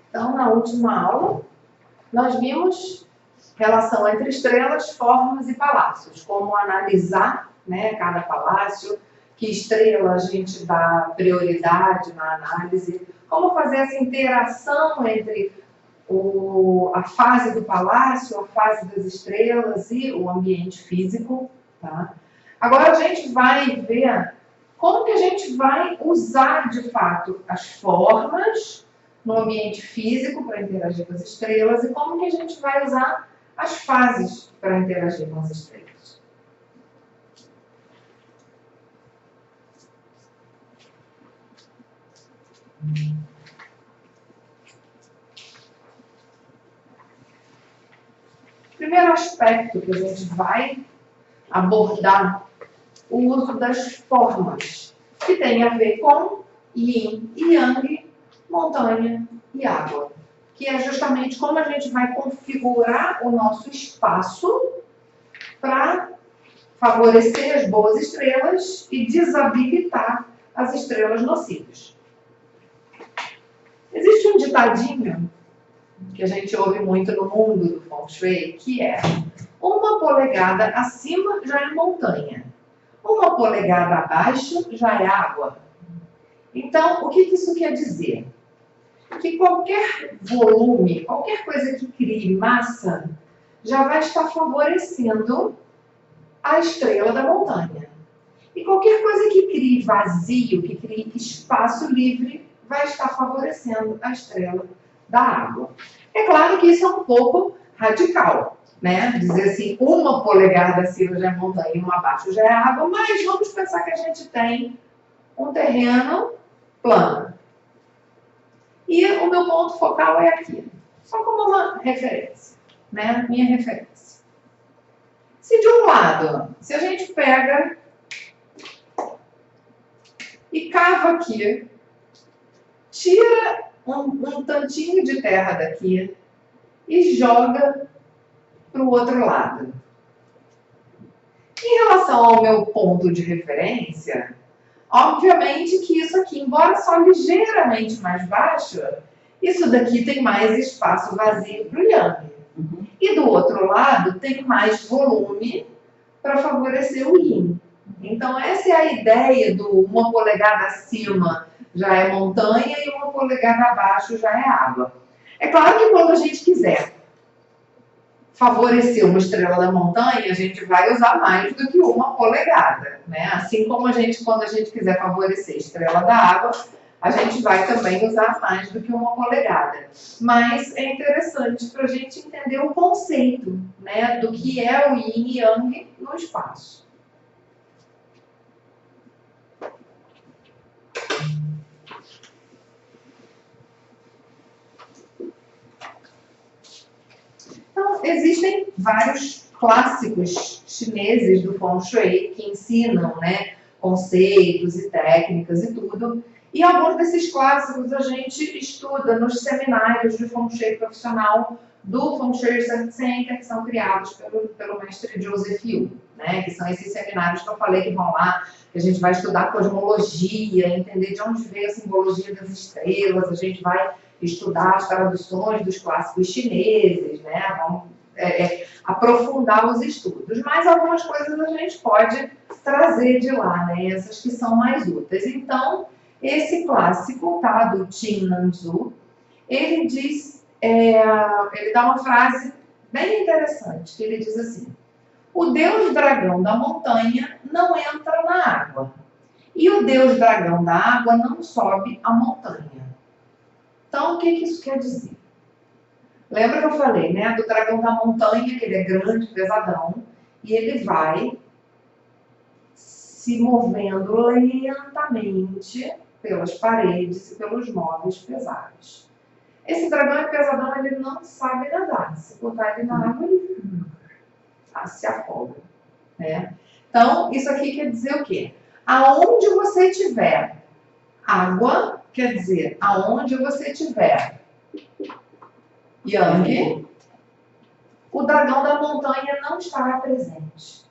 Então, na última aula, nós vimos relação entre estrelas, formas e palácios, como analisar, né, cada palácio, que estrela a gente dá prioridade na análise, como fazer essa interação entre a fase do palácio, a fase das estrelas e o ambiente físico. Tá? Agora a gente vai ver como que a gente vai usar, de fato, as formas no ambiente físico para interagir com as estrelas e como que a gente vai usar as fases para interagir com as estrelas. O primeiro aspecto que a gente vai abordar, o uso das formas, que tem a ver com yin e yang, montanha e água, que é justamente como a gente vai configurar o nosso espaço para favorecer as boas estrelas e desabilitar as estrelas nocivas. Existe um ditadinho que a gente ouve muito no mundo do Feng Shui, que é: 1 polegada acima já é montanha, 1 polegada abaixo já é água. Então, o que isso quer dizer? Que qualquer volume, qualquer coisa que crie massa, já vai estar favorecendo a estrela da montanha. E qualquer coisa que crie vazio, que crie espaço livre, vai estar favorecendo a estrela da água. É claro que isso é um pouco radical, né? Dizer assim, 1 polegada acima já é montanha e 1 abaixo já é água, mas vamos pensar que a gente tem um terreno plano. E o meu ponto focal é aqui, só como uma referência, né? Minha referência. Se de um lado, se a gente pega e cava aqui, tira um tantinho de terra daqui e joga para o outro lado. Em relação ao meu ponto de referência, obviamente que isso aqui, embora só ligeiramente mais baixo, isso daqui tem mais espaço vazio para o yang. E do outro lado tem mais volume para favorecer o yin. Então essa é a ideia do 1 polegada acima já é montanha e 1 polegada abaixo já é água. É claro que quando a gente quiser favorecer uma estrela da montanha, a gente vai usar mais do que 1 polegada, né? Assim como quando a gente quiser favorecer a estrela da água, a gente vai também usar mais do que 1 polegada. Mas é interessante para a gente entender o conceito, né, do que é o yin e yang no espaço. Então, existem vários clássicos chineses do Feng Shui que ensinam, né, conceitos e técnicas e tudo. E alguns desses clássicos a gente estuda nos seminários de Feng Shui profissional do Feng Shui Research Center, que são criados pelo mestre Joseph Yu, né, que são esses seminários que eu falei que vão lá, que a gente vai estudar cosmologia, entender de onde veio a simbologia das estrelas, a gente vai estudar as traduções dos clássicos chineses, né? Vamos aprofundar os estudos. Mas algumas coisas a gente pode trazer de lá, né? Essas que são mais úteis. Então, esse clássico, tá, do Qin Nanzu, ele diz, ele dá uma frase bem interessante, que ele diz assim: o deus dragão da montanha não entra na água, e o deus dragão da água não sobe a montanha. Então, o que isso quer dizer? Lembra que eu falei, né, do dragão da montanha, que ele é grande, pesadão, e ele vai se movendo lentamente pelas paredes e pelos móveis pesados. Esse dragão é pesadão, ele não sabe nadar. Se botar ele na água, ele se afoga, né? Então, isso aqui quer dizer o quê? Aonde você tiver água, quer dizer, aonde você tiver yang, o dragão da montanha não estará presente,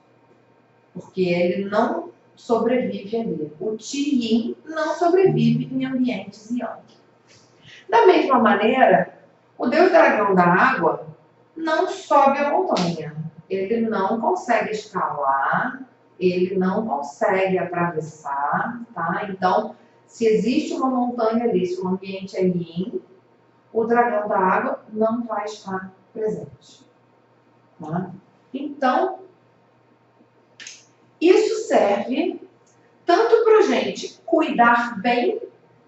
porque ele não sobrevive ali. O Qi Yin não sobrevive em ambientes yang. Da mesma maneira, o deus dragão da água não sobe a montanha. Ele não consegue escalar, ele não consegue atravessar, tá? Então, se existe uma montanha ali, se o ambiente é yin, o dragão da água não vai estar presente. Tá? Então, isso serve tanto para a gente cuidar bem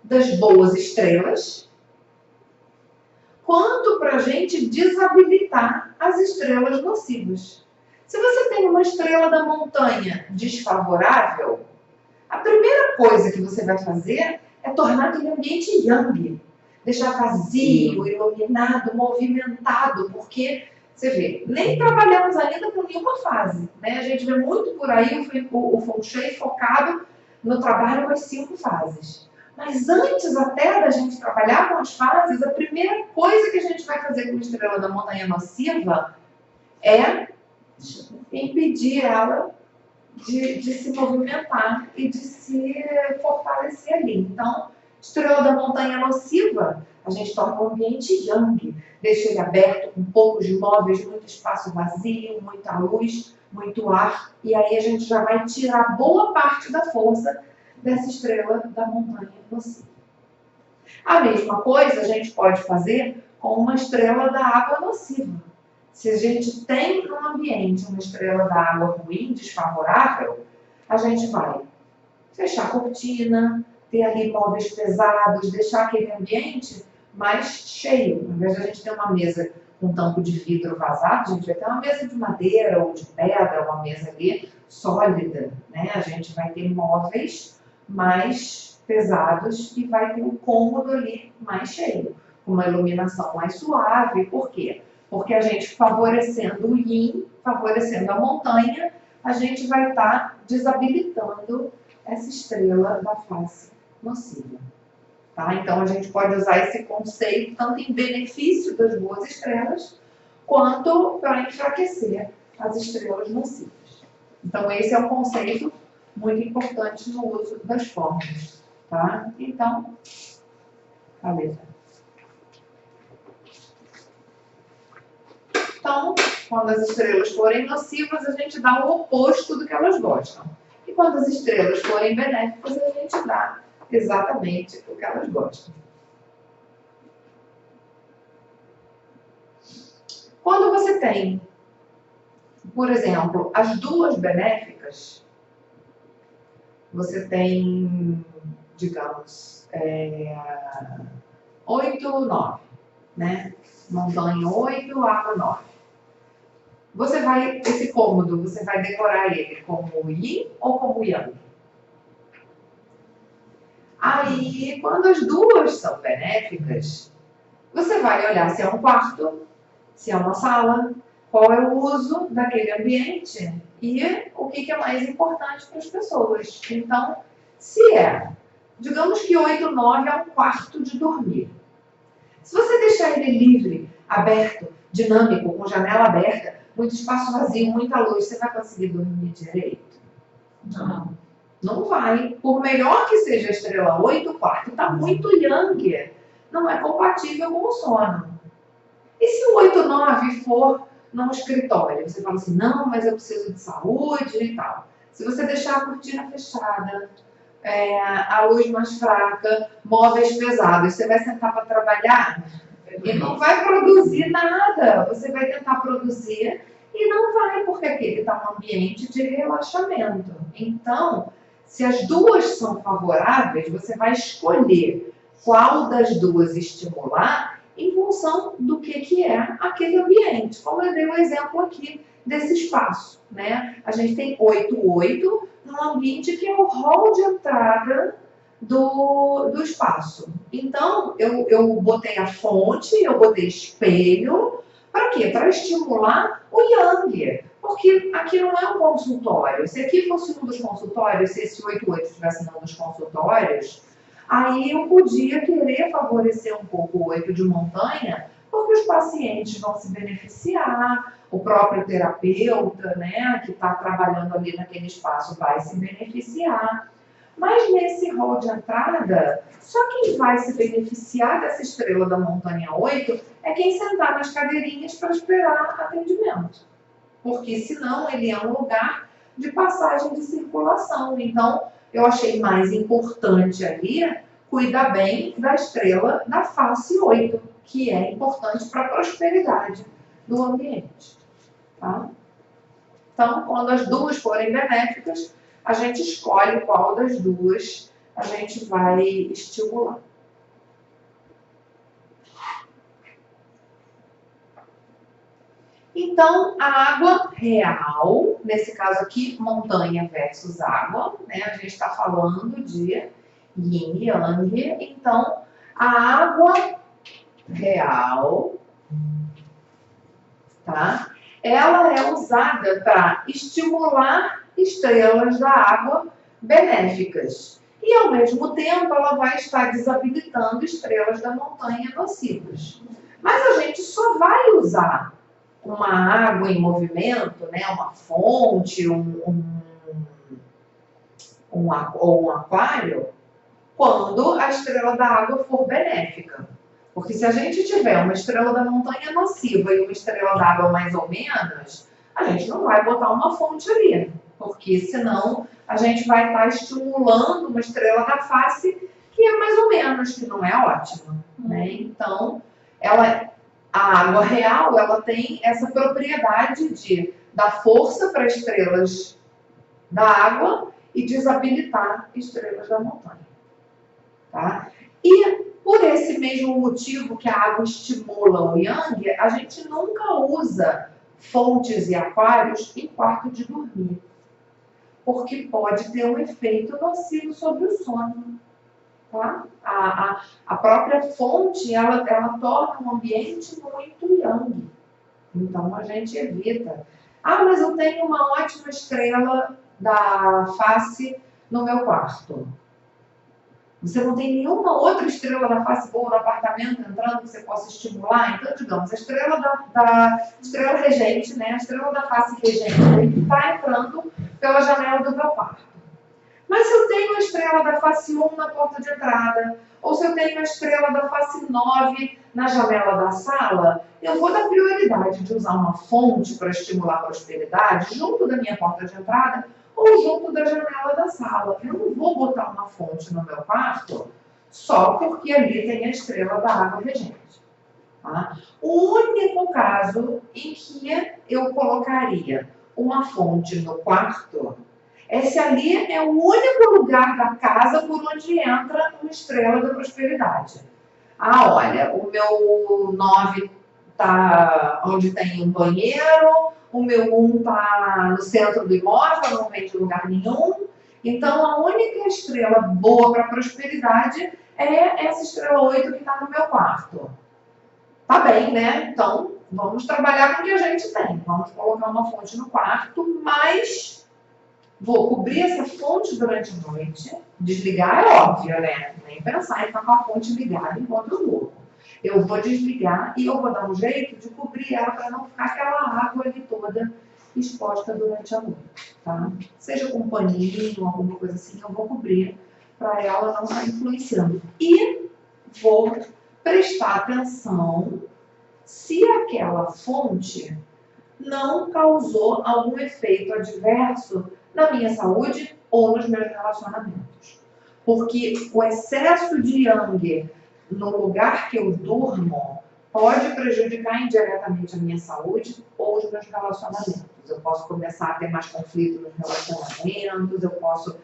das boas estrelas, quanto para a gente desabilitar as estrelas nocivas. Se você tem uma estrela da montanha desfavorável, a primeira coisa que você vai fazer é tornar aquele ambiente yang, deixar vazio, iluminado, movimentado, porque, você vê, nem trabalhamos ainda com nenhuma fase, né? A gente vê muito por aí o Feng Shui focado no trabalho com as 5 fases. Mas antes até da gente trabalhar com as fases, a primeira coisa que a gente vai fazer com a estrela da montanha nociva é impedir ela de se movimentar e de se fortalecer ali. Então, estrela da montanha nociva, a gente torna o ambiente yang, deixa ele aberto, com poucos móveis, muito espaço vazio, muita luz, muito ar, e aí a gente já vai tirar boa parte da força dessa estrela da montanha nociva. A mesma coisa a gente pode fazer com uma estrela da água nociva. Se a gente tem no ambiente uma estrela da água ruim, desfavorável, a gente vai fechar a cortina, ter ali móveis pesados, deixar aquele ambiente mais cheio. Ao invés de a gente ter uma mesa com tampo de vidro vazado, a gente vai ter uma mesa de madeira ou de pedra, uma mesa ali sólida, né? A gente vai ter móveis mais pesados e vai ter um cômodo ali mais cheio, com uma iluminação mais suave. Por quê? Porque a gente favorecendo o yin, favorecendo a montanha, a gente vai estar desabilitando essa estrela da face nociva. Tá? Então a gente pode usar esse conceito tanto em benefício das boas estrelas, quanto para enfraquecer as estrelas nocivas. Então esse é um conceito muito importante no uso das fórmulas. Tá? Então, a letra. Então, quando as estrelas forem nocivas, a gente dá o oposto do que elas gostam. E quando as estrelas forem benéficas, a gente dá exatamente o que elas gostam. Quando você tem, por exemplo, as duas benéficas, você tem, digamos, 8, 9, né? Montanha 8, água 9. Você vai, esse cômodo, você vai decorar ele como yin ou como yang? Aí, quando as duas são benéficas, você vai olhar se é um quarto, se é uma sala, qual é o uso daquele ambiente e o que é mais importante para as pessoas. Então, se é, digamos que 8, 9 é um quarto de dormir. Se você deixar ele livre, aberto, dinâmico, com janela aberta, muito espaço vazio, muita luz, você vai conseguir dormir direito? Não. Não vai. Por melhor que seja a estrela 8, o quarto está muito yang. Não é compatível com o sono. E se o 8, 9 for num escritório? Você fala assim, não, mas eu preciso de saúde e tal. Se você deixar a cortina fechada, a luz mais fraca, móveis pesados, você vai sentar para trabalhar e não vai produzir nada. Você vai tentar produzir e não vai, porque aquele está um ambiente de relaxamento. Então, se as duas são favoráveis, você vai escolher qual das duas estimular em função do que é aquele ambiente. Como eu dei o exemplo aqui desse espaço, né? A gente tem 8, 8 num ambiente que é o hall de entrada do espaço. Então, eu botei a fonte, eu botei espelho, para quê? Para estimular o yang. Porque aqui não é um consultório. Se aqui fosse um dos consultórios, se esse 8-8 estivesse num dos consultórios, aí eu podia querer favorecer um pouco o 8 de montanha, porque os pacientes vão se beneficiar, o próprio terapeuta, né, que está trabalhando ali naquele espaço vai se beneficiar. Mas nesse hall de entrada, só quem vai se beneficiar dessa estrela da montanha 8 é quem sentar nas cadeirinhas para esperar atendimento. Porque senão ele é um lugar de passagem de circulação. Então, eu achei mais importante ali cuidar bem da estrela da face 8, que é importante para a prosperidade do ambiente. Tá? Então, quando as duas forem benéficas, a gente escolhe qual das duas a gente vai estimular. Então, a água real, nesse caso aqui, montanha versus água, né? A gente está falando de yin e yang. Então, a água real, tá? Ela é usada para estimular estrelas da água benéficas. E, ao mesmo tempo, ela vai estar desabilitando estrelas da montanha nocivas. Mas a gente só vai usar uma água em movimento, né, uma fonte, ou um aquário, quando a estrela da água for benéfica. Porque se a gente tiver uma estrela da montanha nociva e uma estrela da água mais ou menos, a gente não vai botar uma fonte ali. Porque senão a gente vai estar estimulando uma estrela da face que é mais ou menos, que não é ótima. Né? Então, a água real, ela tem essa propriedade de dar força para estrelas da água e desabilitar estrelas da montanha. Tá? E por esse mesmo motivo que a água estimula o yang, a gente nunca usa fontes e aquários em quarto de dormir. Porque pode ter um efeito nocivo sobre o sono. Tá? A própria fonte, ela torna um ambiente muito yang. Então, a gente evita. Ah, mas eu tenho uma ótima estrela da face no meu quarto. Você não tem nenhuma outra estrela da face boa no apartamento entrando que você possa estimular? Então, digamos, a estrela da estrela regente, né? A estrela da face regente está entrando pela janela do meu quarto. Mas se eu tenho a estrela da face 1 na porta de entrada, ou se eu tenho a estrela da face 9 na janela da sala, eu vou dar prioridade de usar uma fonte para estimular a prosperidade junto da minha porta de entrada ou junto da janela da sala. Eu não vou botar uma fonte no meu quarto só porque ali tem a estrela da água regente. Tá? O único caso em que eu colocaria uma fonte no quarto esse ali é o único lugar da casa por onde entra uma estrela da prosperidade. Ah, olha, o meu 9 está onde tem um banheiro, o meu 1 está no centro do imóvel, não vem de lugar nenhum. Então, a única estrela boa para a prosperidade é essa estrela 8 que está no meu quarto. Tá bem, né? Então, vamos trabalhar com o que a gente tem. Vamos colocar uma fonte no quarto, mas vou cobrir essa fonte durante a noite. Desligar é óbvio, né? Nem pensar em ficar com a fonte ligada enquanto eu durmo. Eu vou desligar e eu vou dar um jeito de cobrir ela para não ficar aquela água ali toda exposta durante a noite, tá? Seja com um paninho, alguma coisa assim, eu vou cobrir para ela não estar influenciando. E vou prestar atenção se aquela fonte não causou algum efeito adverso na minha saúde ou nos meus relacionamentos. Porque o excesso de yang no lugar que eu durmo pode prejudicar indiretamente a minha saúde ou os meus relacionamentos. Eu posso começar a ter mais conflito nos relacionamentos, eu posso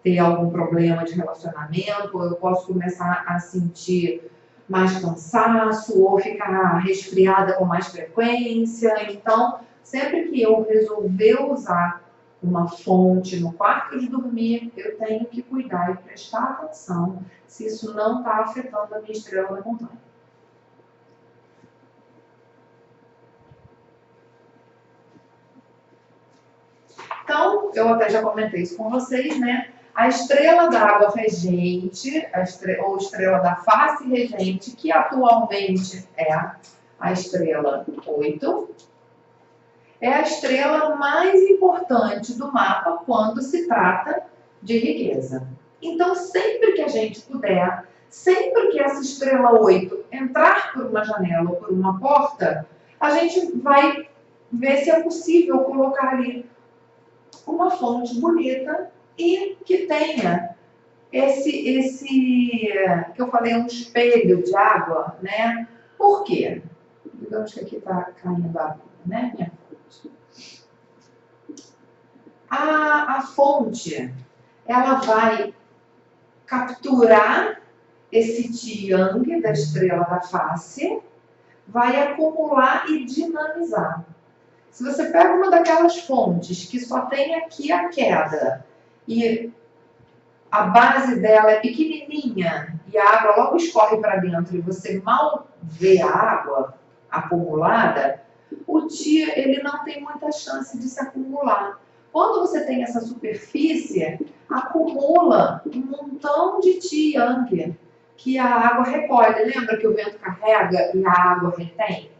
ter algum problema de relacionamento, eu posso começar a sentir mais cansaço ou ficar resfriada com mais frequência. Então, sempre que eu resolver usar uma fonte no quarto de dormir, eu tenho que cuidar e prestar atenção se isso não está afetando a minha estrela da montanha. Então, eu até já comentei isso com vocês, né? A estrela da água regente, ou estrela da face regente, que atualmente é a estrela 8, é a estrela mais importante do mapa quando se trata de riqueza. Então, sempre que a gente puder, sempre que essa estrela 8 entrar por uma janela ou por uma porta, a gente vai ver se é possível colocar ali uma fonte bonita e que tenha esse que eu falei, um espelho de água, né? Por quê? Digamos que aqui está caindo água, né? Minha fonte. A fonte, ela vai capturar esse Qi-Yang da estrela da face, vai acumular e dinamizar. Se você pega uma daquelas fontes que só tem aqui a queda e a base dela é pequenininha e a água logo escorre para dentro e você mal vê a água acumulada, o Qi ele não tem muita chance de se acumular. Quando você tem essa superfície, acumula um montão de Qi Yang que a água recolhe. Lembra que o vento carrega e a água retém?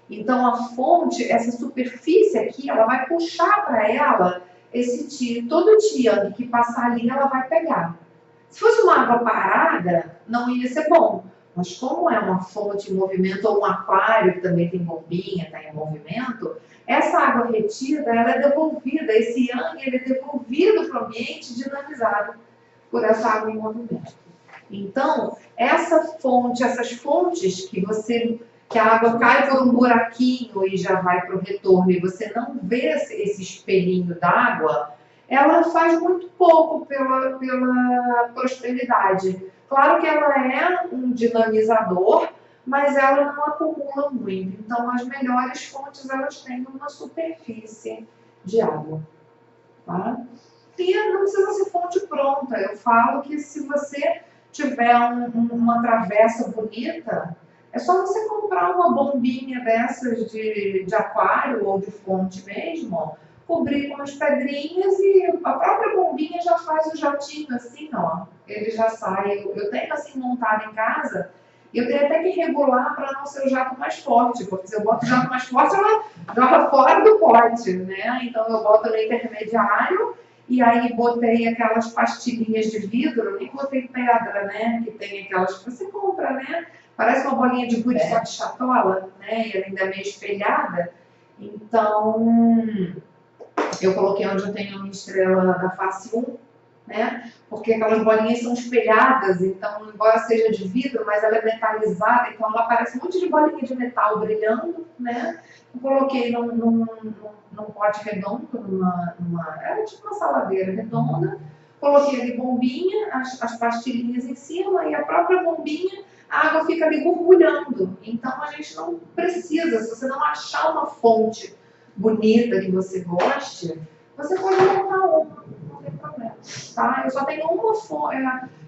Então a fonte, essa superfície aqui, ela vai puxar para ela esse Qi. Todo Qi Yang que passar ali, ela vai pegar. Se fosse uma água parada, não ia ser bom. Mas como é uma fonte em movimento, ou um aquário que também tem bombinha, está em movimento, essa água retida, ela é devolvida, esse Yang ele é devolvido para o ambiente dinamizado por essa água em movimento. Então, essa fonte, essas fontes que a água cai por um buraquinho e já vai para o retorno e você não vê esse espelhinho d'água, ela faz muito pouco pela prosperidade. Claro que ela é um dinamizador, mas ela não acumula muito. Então, as melhores fontes, elas têm uma superfície de água. Tá? E não precisa ser fonte pronta. Eu falo que se você tiver uma travessa bonita, é só você comprar uma bombinha dessas de aquário ou de fonte mesmo, cobrir com as pedrinhas e a própria bombinha já faz o jatinho assim, ó. Ele já sai. Eu tenho assim montado em casa e eu tenho até que regular para não ser o jato mais forte, porque se eu boto o jato mais forte, ela joga fora do pote, né? Então eu boto no intermediário e aí botei aquelas pastilhinhas de vidro, nem botei pedra, né? Que tem aquelas que você compra, né? Parece uma bolinha de gude só de chatola, né? E ela ainda é meio espelhada. Então, eu coloquei onde eu tenho uma estrela da face 1, né? Porque aquelas bolinhas são espelhadas, então, embora seja de vidro, mas ela é metalizada, então ela parece um monte de bolinha de metal brilhando, né? Eu coloquei num pote redondo, era tipo uma saladeira redonda, coloquei ali bombinha, as pastilhinhas em cima e a própria bombinha, a água fica ali borbulhando. Então a gente não precisa, se você não achar uma fonte bonita que você goste, você pode montar uma, não tem problema. Tá? Eu só tenho uma fonte,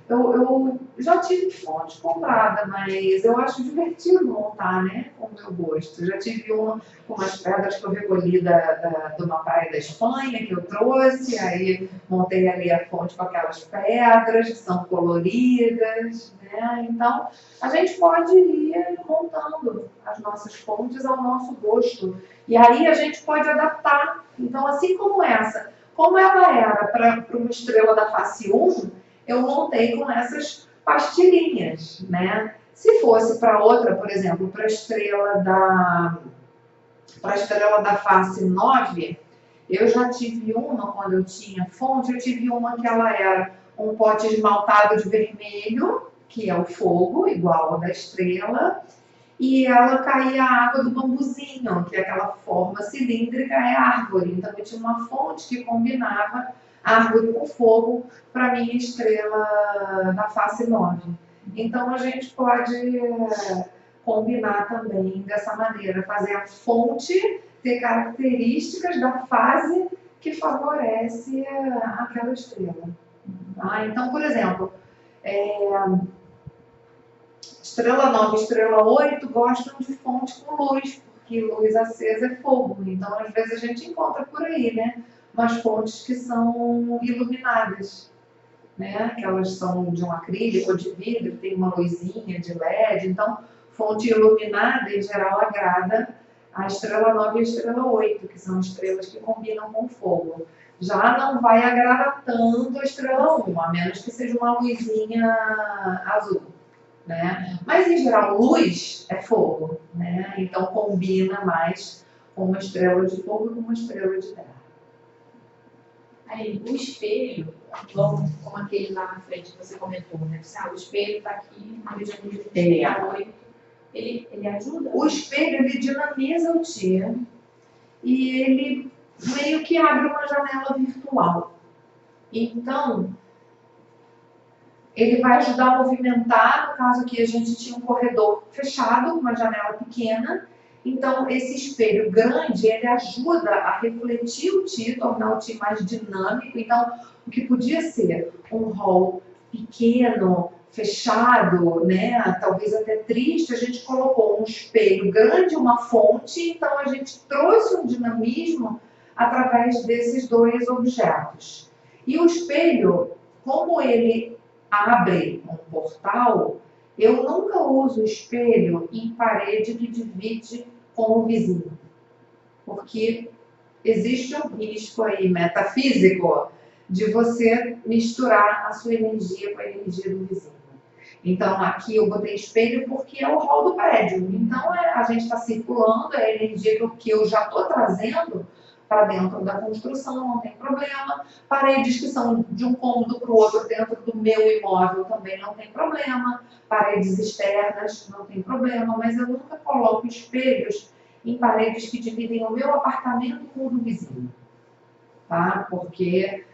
eu já tive fonte comprada, mas eu acho divertido montar, né, com o meu gosto. Eu já tive uma com umas pedras que eu recolhi de uma praia da Espanha, que eu trouxe, aí montei ali a fonte com aquelas pedras que são coloridas, né? Então, a gente pode ir montando as nossas fontes ao nosso gosto. E aí a gente pode adaptar. Então, assim como essa, como ela era para uma estrela da face 1, eu montei com essas pastilhinhas, né? Se fosse para outra, por exemplo, para a estrela da face 9, eu já tive uma, quando eu tinha fonte, eu tive uma que ela era um pote esmaltado de vermelho, que é o fogo, igual ao da estrela, e ela caía a água do bambuzinho, que é aquela forma cilíndrica, é árvore. Então eu tinha uma fonte que combinava árvore com fogo para minha estrela da face 9. Então a gente pode combinar também dessa maneira, fazer a fonte ter características da fase que favorece aquela estrela. Tá? Então, por exemplo, estrela 9 e estrela 8 gostam de fonte com luz, porque luz acesa é fogo. Então, às vezes, a gente encontra por aí, né? Umas fontes que são iluminadas, né? Que elas são de um acrílico ou de vidro, tem uma luzinha de LED. Então, fonte iluminada, em geral, agrada a estrela 9 e a estrela 8, que são estrelas que combinam com fogo. já não vai agradar tanto a estrela 1, a menos que seja uma luzinha azul, né? Mas, em geral, luz é fogo, né? Então, combina mais com uma estrela de fogo que com uma estrela de terra. Aí, o espelho, como aquele lá na frente que você comentou, né? O espelho está aqui, no Rio de Janeiro, está 8. Ele ajuda? O espelho, ele dinamiza o dia e ele meio que abre uma janela virtual. Então, ele vai ajudar a movimentar, no caso aqui a gente tinha um corredor fechado, uma janela pequena. Então, esse espelho grande, ele ajuda a refletir o Ti, tornar o Ti mais dinâmico. Então, o que podia ser um hall pequeno, fechado, né, talvez até triste, a gente colocou um espelho grande, uma fonte, então a gente trouxe um dinamismo através desses dois objetos. E o espelho, como ele abre um portal, eu nunca uso espelho em parede que divide com o vizinho, porque existe um risco aí metafísico de você misturar a sua energia com a energia do vizinho. Então, aqui eu botei espelho porque é o hall do prédio. Então, a gente está circulando, é a energia que eu já estou trazendo para dentro da construção, não tem problema. Paredes que são de um cômodo para o outro dentro do meu imóvel também não tem problema. Paredes externas não tem problema, mas eu nunca coloco espelhos em paredes que dividem o meu apartamento com o do vizinho. Tá? Porque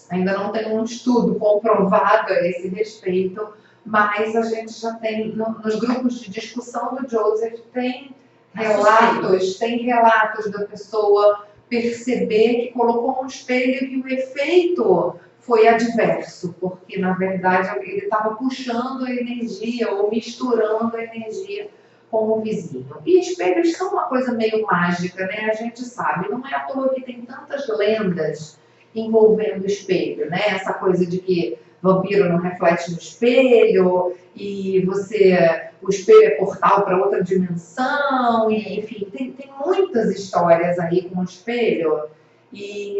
ainda não tem um estudo comprovado a esse respeito, mas a gente já tem, nos grupos de discussão do Joseph, tem relatos da pessoa perceber que colocou um espelho e o efeito foi adverso, porque na verdade ele estava puxando a energia ou misturando a energia com o vizinho. E espelhos são uma coisa meio mágica, né? A gente sabe, não é à toa que tem tantas lendas envolvendo o espelho, né? Essa coisa de que vampiro não reflete no espelho e o espelho é portal para outra dimensão, e enfim, tem muitas histórias aí com o espelho e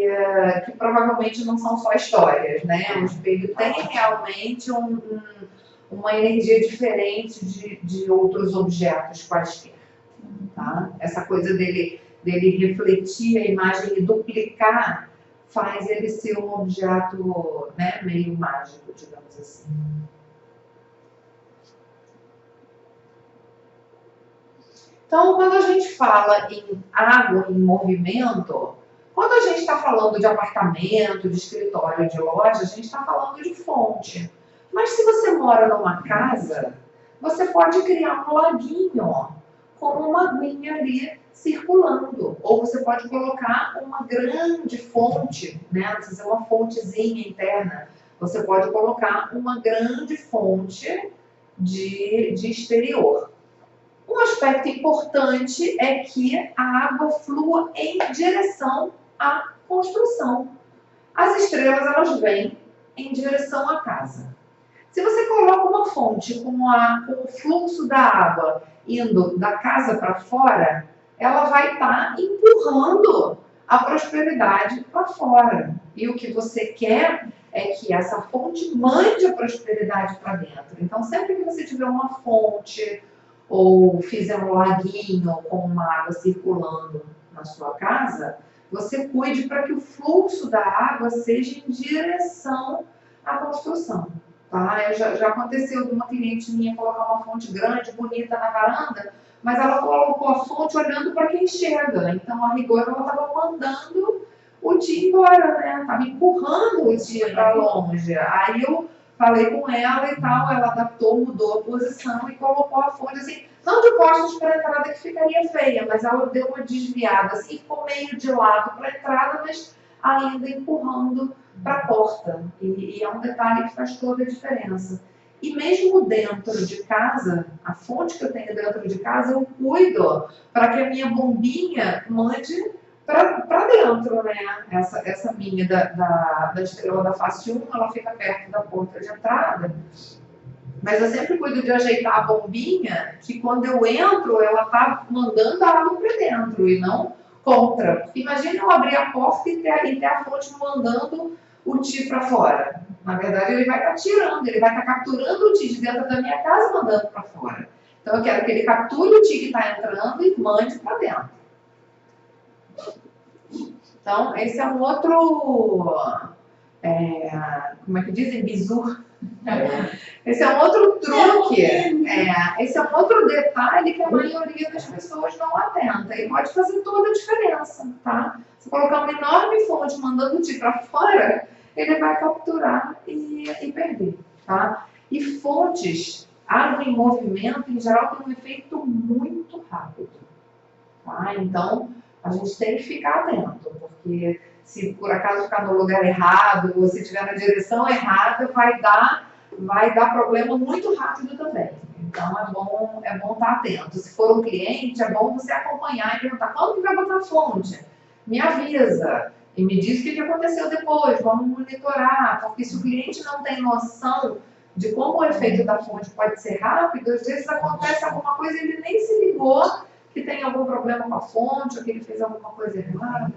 que provavelmente não são só histórias, né? O espelho tem realmente uma energia diferente de outros objetos quaisquer, tá? Essa coisa dele refletir a imagem e duplicar faz ele ser um objeto, né, meio mágico, digamos assim. Então, quando a gente fala em água em movimento, quando a gente está falando de apartamento, de escritório, de loja, a gente está falando de fonte. Mas se você mora numa casa, você pode criar um laguinho com uma aguinha ali circulando. Ou você pode colocar uma grande fonte, né? Não precisa ser uma fontezinha interna. Você pode colocar uma grande fonte de exterior. Um aspecto importante é que a água flua em direção à construção. As estrelas, elas vêm em direção à casa. Se você coloca uma fonte com o fluxo da água indo da casa para fora, ela vai estar empurrando a prosperidade para fora. E o que você quer é que essa fonte mande a prosperidade para dentro. Então, sempre que você tiver uma fonte ou fizer um laguinho com uma água circulando na sua casa, você cuide para que o fluxo da água seja em direção à construção. Tá? Já aconteceu de uma cliente minha colocar uma fonte grande, bonita na varanda, mas ela colocou a fonte olhando para quem chega. Então, a rigor, ela estava mandando o dia embora, né? Estava empurrando o dia para longe. Aí eu falei com ela e tal, ela adaptou, mudou a posição e colocou a fonte assim, não de costas para a entrada que ficaria feia, mas ela deu uma desviada assim, ficou meio de lado para a entrada, mas ainda empurrando para a porta. E é um detalhe que faz toda a diferença. E mesmo dentro de casa, a fonte que eu tenho dentro de casa, eu cuido para que a minha bombinha mande para dentro, né? Essa minha da estrela da face 1, ela fica perto da porta de entrada. Mas eu sempre cuido de ajeitar a bombinha, que quando eu entro, ela está mandando a água para dentro, e não contra. Porque imagina eu abrir a porta e ter a fonte mandando o Ti para fora. Na verdade, ele vai estar tirando, ele vai estar capturando o Ti de dentro da minha casa e mandando para fora. Então, eu quero que ele capture o Ti que está entrando e mande para dentro. Então, esse é um outro, como é que dizem? Bizu. Esse é um outro truque, esse é um outro detalhe que a maioria das pessoas não atenta e pode fazer toda a diferença, tá? Se colocar uma enorme fonte mandando o Ti para fora, ele vai capturar e perder, tá? E fontes, água em movimento, em geral, tem um efeito muito rápido, tá? Então, a gente tem que ficar atento, porque se por acaso ficar no lugar errado ou se estiver na direção errada, vai dar problema muito rápido também. Então, é bom estar atento. Se for um cliente, é bom você acompanhar e perguntar: quando que vai botar a fonte? Me avisa e me diz o que aconteceu depois, vamos monitorar, porque se o cliente não tem noção de como o efeito da fonte pode ser rápido, às vezes acontece alguma coisa e ele nem se ligou que tem algum problema com a fonte, ou que ele fez alguma coisa errada.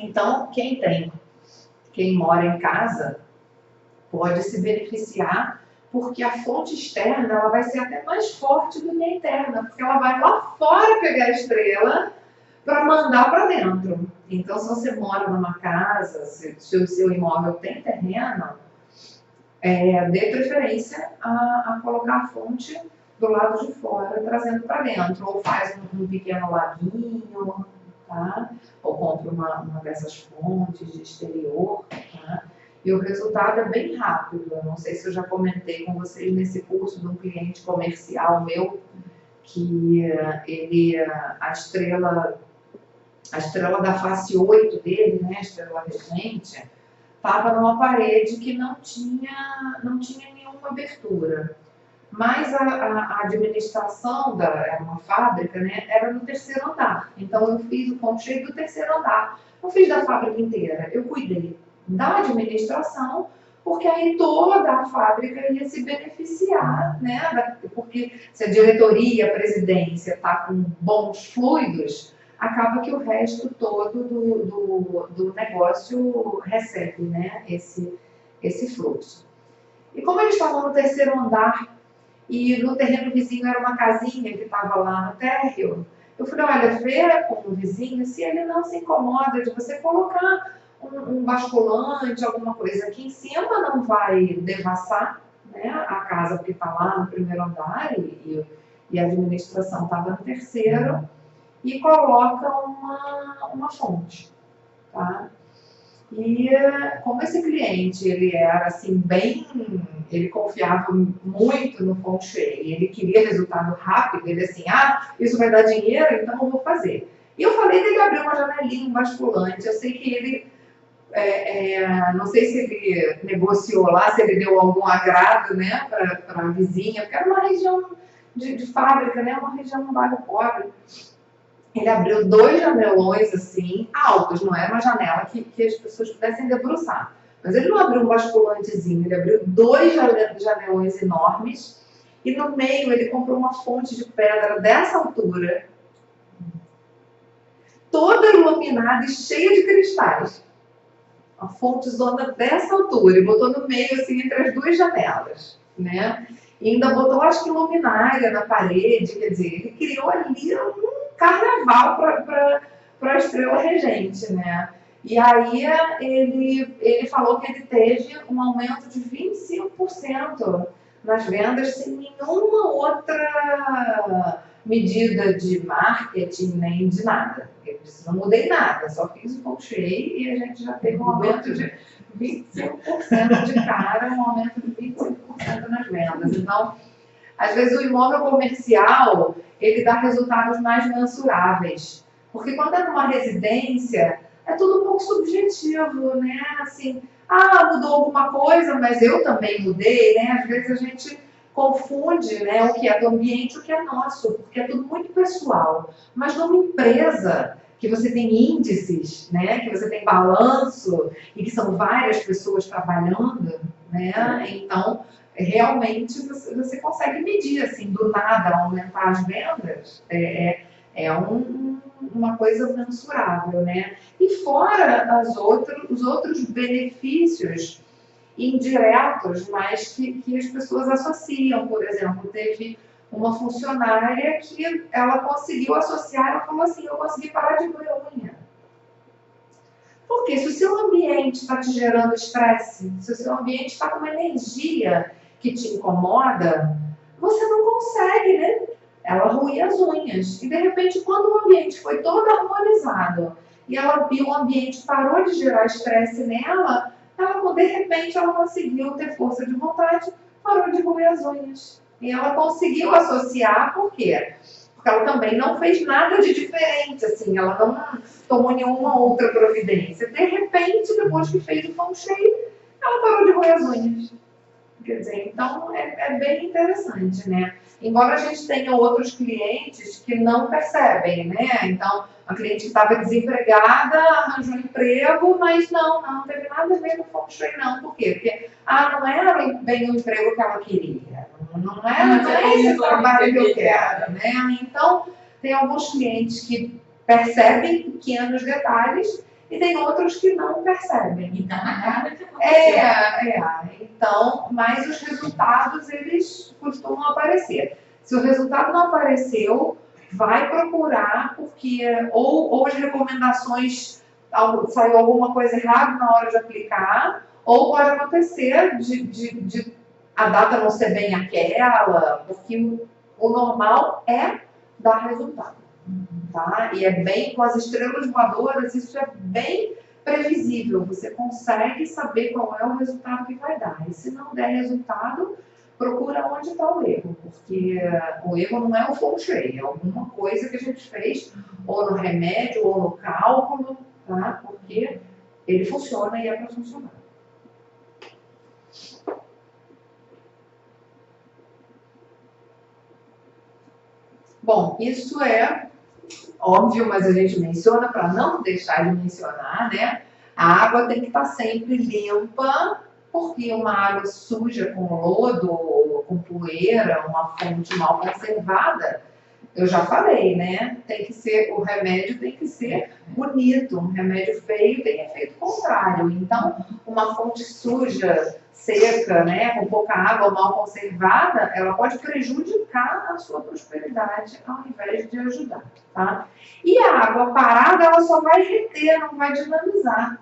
Então, quem mora em casa pode se beneficiar, porque a fonte externa ela vai ser até mais forte do que a interna, porque ela vai lá fora pegar a estrela para mandar para dentro. Então, se você mora numa casa, se o seu imóvel tem terreno, dê preferência a colocar a fonte do lado de fora, trazendo para dentro. Ou faz um pequeno laguinho, tá? Ou compra uma dessas fontes de exterior, tá? E o resultado é bem rápido. Eu não sei se eu já comentei com vocês nesse curso de um cliente comercial meu, que a estrela da face 8 dele, né, a estrela regente, estava numa parede que não tinha nenhuma abertura. Mas a administração era uma fábrica, né, era no terceiro andar. Então eu fiz o feng shui do terceiro andar. Não fiz da fábrica inteira, eu cuidei da administração, porque aí toda a fábrica ia se beneficiar, né? Porque se a diretoria, a presidência está com bons fluidos, acaba que o resto todo do negócio recebe, né, esse fluxo. E como eles estavam no terceiro andar e no terreno vizinho era uma casinha que estava lá no térreo, eu falei: olha, vê com o vizinho se ele não se incomoda de você colocar um basculante, alguma coisa aqui em cima, não vai devassar, né, a casa, porque está lá no primeiro andar e a administração estava no terceiro, e coloca uma fonte, tá? E como esse cliente, ele era assim, ele confiava muito no feng shui, ele queria resultado rápido, ele assim: isso vai dar dinheiro, então eu vou fazer. E eu falei dele abrir uma janelinha, um basculante. Eu sei que ele, não sei se ele negociou lá, se ele deu algum agrado, né, para a vizinha, porque era uma região de fábrica, né, uma região, um bairro pobre. Ele abriu 2 janelões assim, altos, não era uma janela que as pessoas pudessem debruçar. Mas ele não abriu um basculantezinho, ele abriu 2 janelões enormes e no meio ele comprou uma fonte de pedra dessa altura, toda iluminada e cheia de cristais. Uma fonte zona dessa altura, e botou no meio, assim, entre as 2 janelas, né? E ainda botou, acho que, luminária na parede, quer dizer, ele criou ali um carnaval para a estrela regente, né? E aí ele falou que ele teve um aumento de 25% nas vendas sem nenhuma outra medida de marketing nem de nada. Ele disse: não mudei nada, só fiz o feng shui e a gente já teve um aumento de 25% de cara, um aumento de 25% nas vendas. Então, às vezes o imóvel comercial, ele dá resultados mais mensuráveis. Porque quando é numa residência, é tudo um pouco subjetivo, né? Assim, mudou alguma coisa, mas eu também mudei, né? Às vezes a gente confunde, né, o que é do ambiente e o que é nosso, porque é tudo muito pessoal. Mas numa empresa, que você tem índices, né? Que você tem balanço e que são várias pessoas trabalhando, né? Então, realmente você consegue medir, assim, do nada aumentar as vendas, uma coisa mensurável, né? E fora os outros benefícios indiretos, mas que as pessoas associam. Por exemplo, teve uma funcionária que ela conseguiu associar, ela falou assim, eu consegui parar de roer unha. Porque se o seu ambiente está te gerando estresse, se o seu ambiente está com uma energia que te incomoda, você não consegue, né? Ela roía as unhas. E de repente, quando o ambiente foi todo harmonizado e ela viu o ambiente parou de gerar estresse nela, de repente ela conseguiu ter força de vontade, parou de roer as unhas. E ela conseguiu associar, por quê? Porque ela também não fez nada de diferente, assim, ela não tomou nenhuma outra providência. De repente, depois que fez o feng shui, ela parou de roer as unhas. Quer dizer, então é bem interessante, né? Embora a gente tenha outros clientes que não percebem, né? Então, a cliente que estava desempregada arranjou um emprego, mas não teve nada a ver com o feng shui, não. Por quê? Porque, não era bem o emprego que ela queria. Não é esse trabalho que eu quero, né? Então, tem alguns clientes que percebem pequenos detalhes e tem outros que não percebem. E tá na cara que aconteceu. Então, mas os resultados, eles costumam aparecer. Se o resultado não apareceu, vai procurar, porque ou as recomendações, saiu alguma coisa errada na hora de aplicar, ou pode acontecer de a data não ser bem aquela, porque o normal é dar resultado. Tá? E é bem, com as estrelas voadoras, isso é bem previsível. Você consegue saber qual é o resultado que vai dar. E se não der resultado, procura onde está o erro, porque o erro não é o feng shui, é alguma coisa que a gente fez, ou no remédio, ou no cálculo, tá? Porque ele funciona e é para funcionar. Bom, isso é óbvio, mas a gente menciona para não deixar de mencionar, né? A água tem que estar sempre limpa, porque uma água suja com lodo, com poeira, uma fonte mal conservada, eu já falei, né? O remédio tem que ser bonito, um remédio feio tem efeito contrário. Então, uma fonte suja, seca, né, com pouca água, mal conservada, ela pode prejudicar a sua prosperidade ao invés de ajudar, tá? E a água parada, ela só vai reter, não vai dinamizar.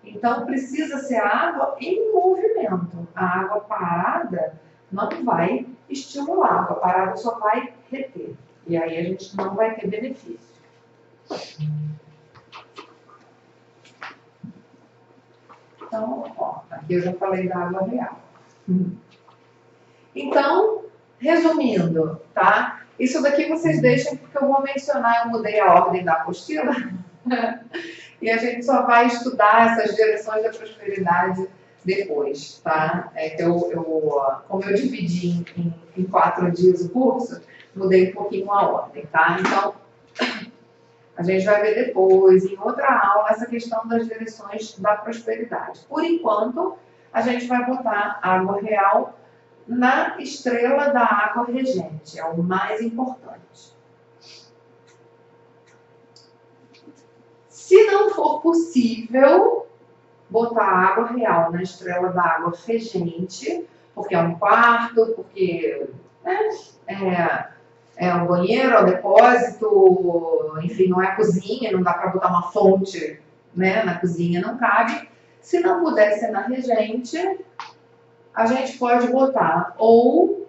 Então, precisa ser água em movimento. A água parada não vai estimular, a água parada só vai reter. E aí a gente não vai ter benefício. Então, aqui eu já falei da água real. Então, resumindo, tá? Isso daqui vocês deixem porque eu vou mencionar, eu mudei a ordem da apostila. E a gente só vai estudar essas direções da prosperidade depois, tá? Como eu dividi em 4 dias o curso, mudei um pouquinho a ordem, tá? Então, a gente vai ver depois, em outra aula, essa questão das direções da prosperidade. Por enquanto, a gente vai botar água real na estrela da água regente, é o mais importante. Se não for possível botar água real na estrela da água regente, porque é um quarto, porque é um banheiro, é um depósito, enfim, não é cozinha, não dá para botar uma fonte, né, na cozinha, não cabe. Se não puder ser na regente, a gente pode botar ou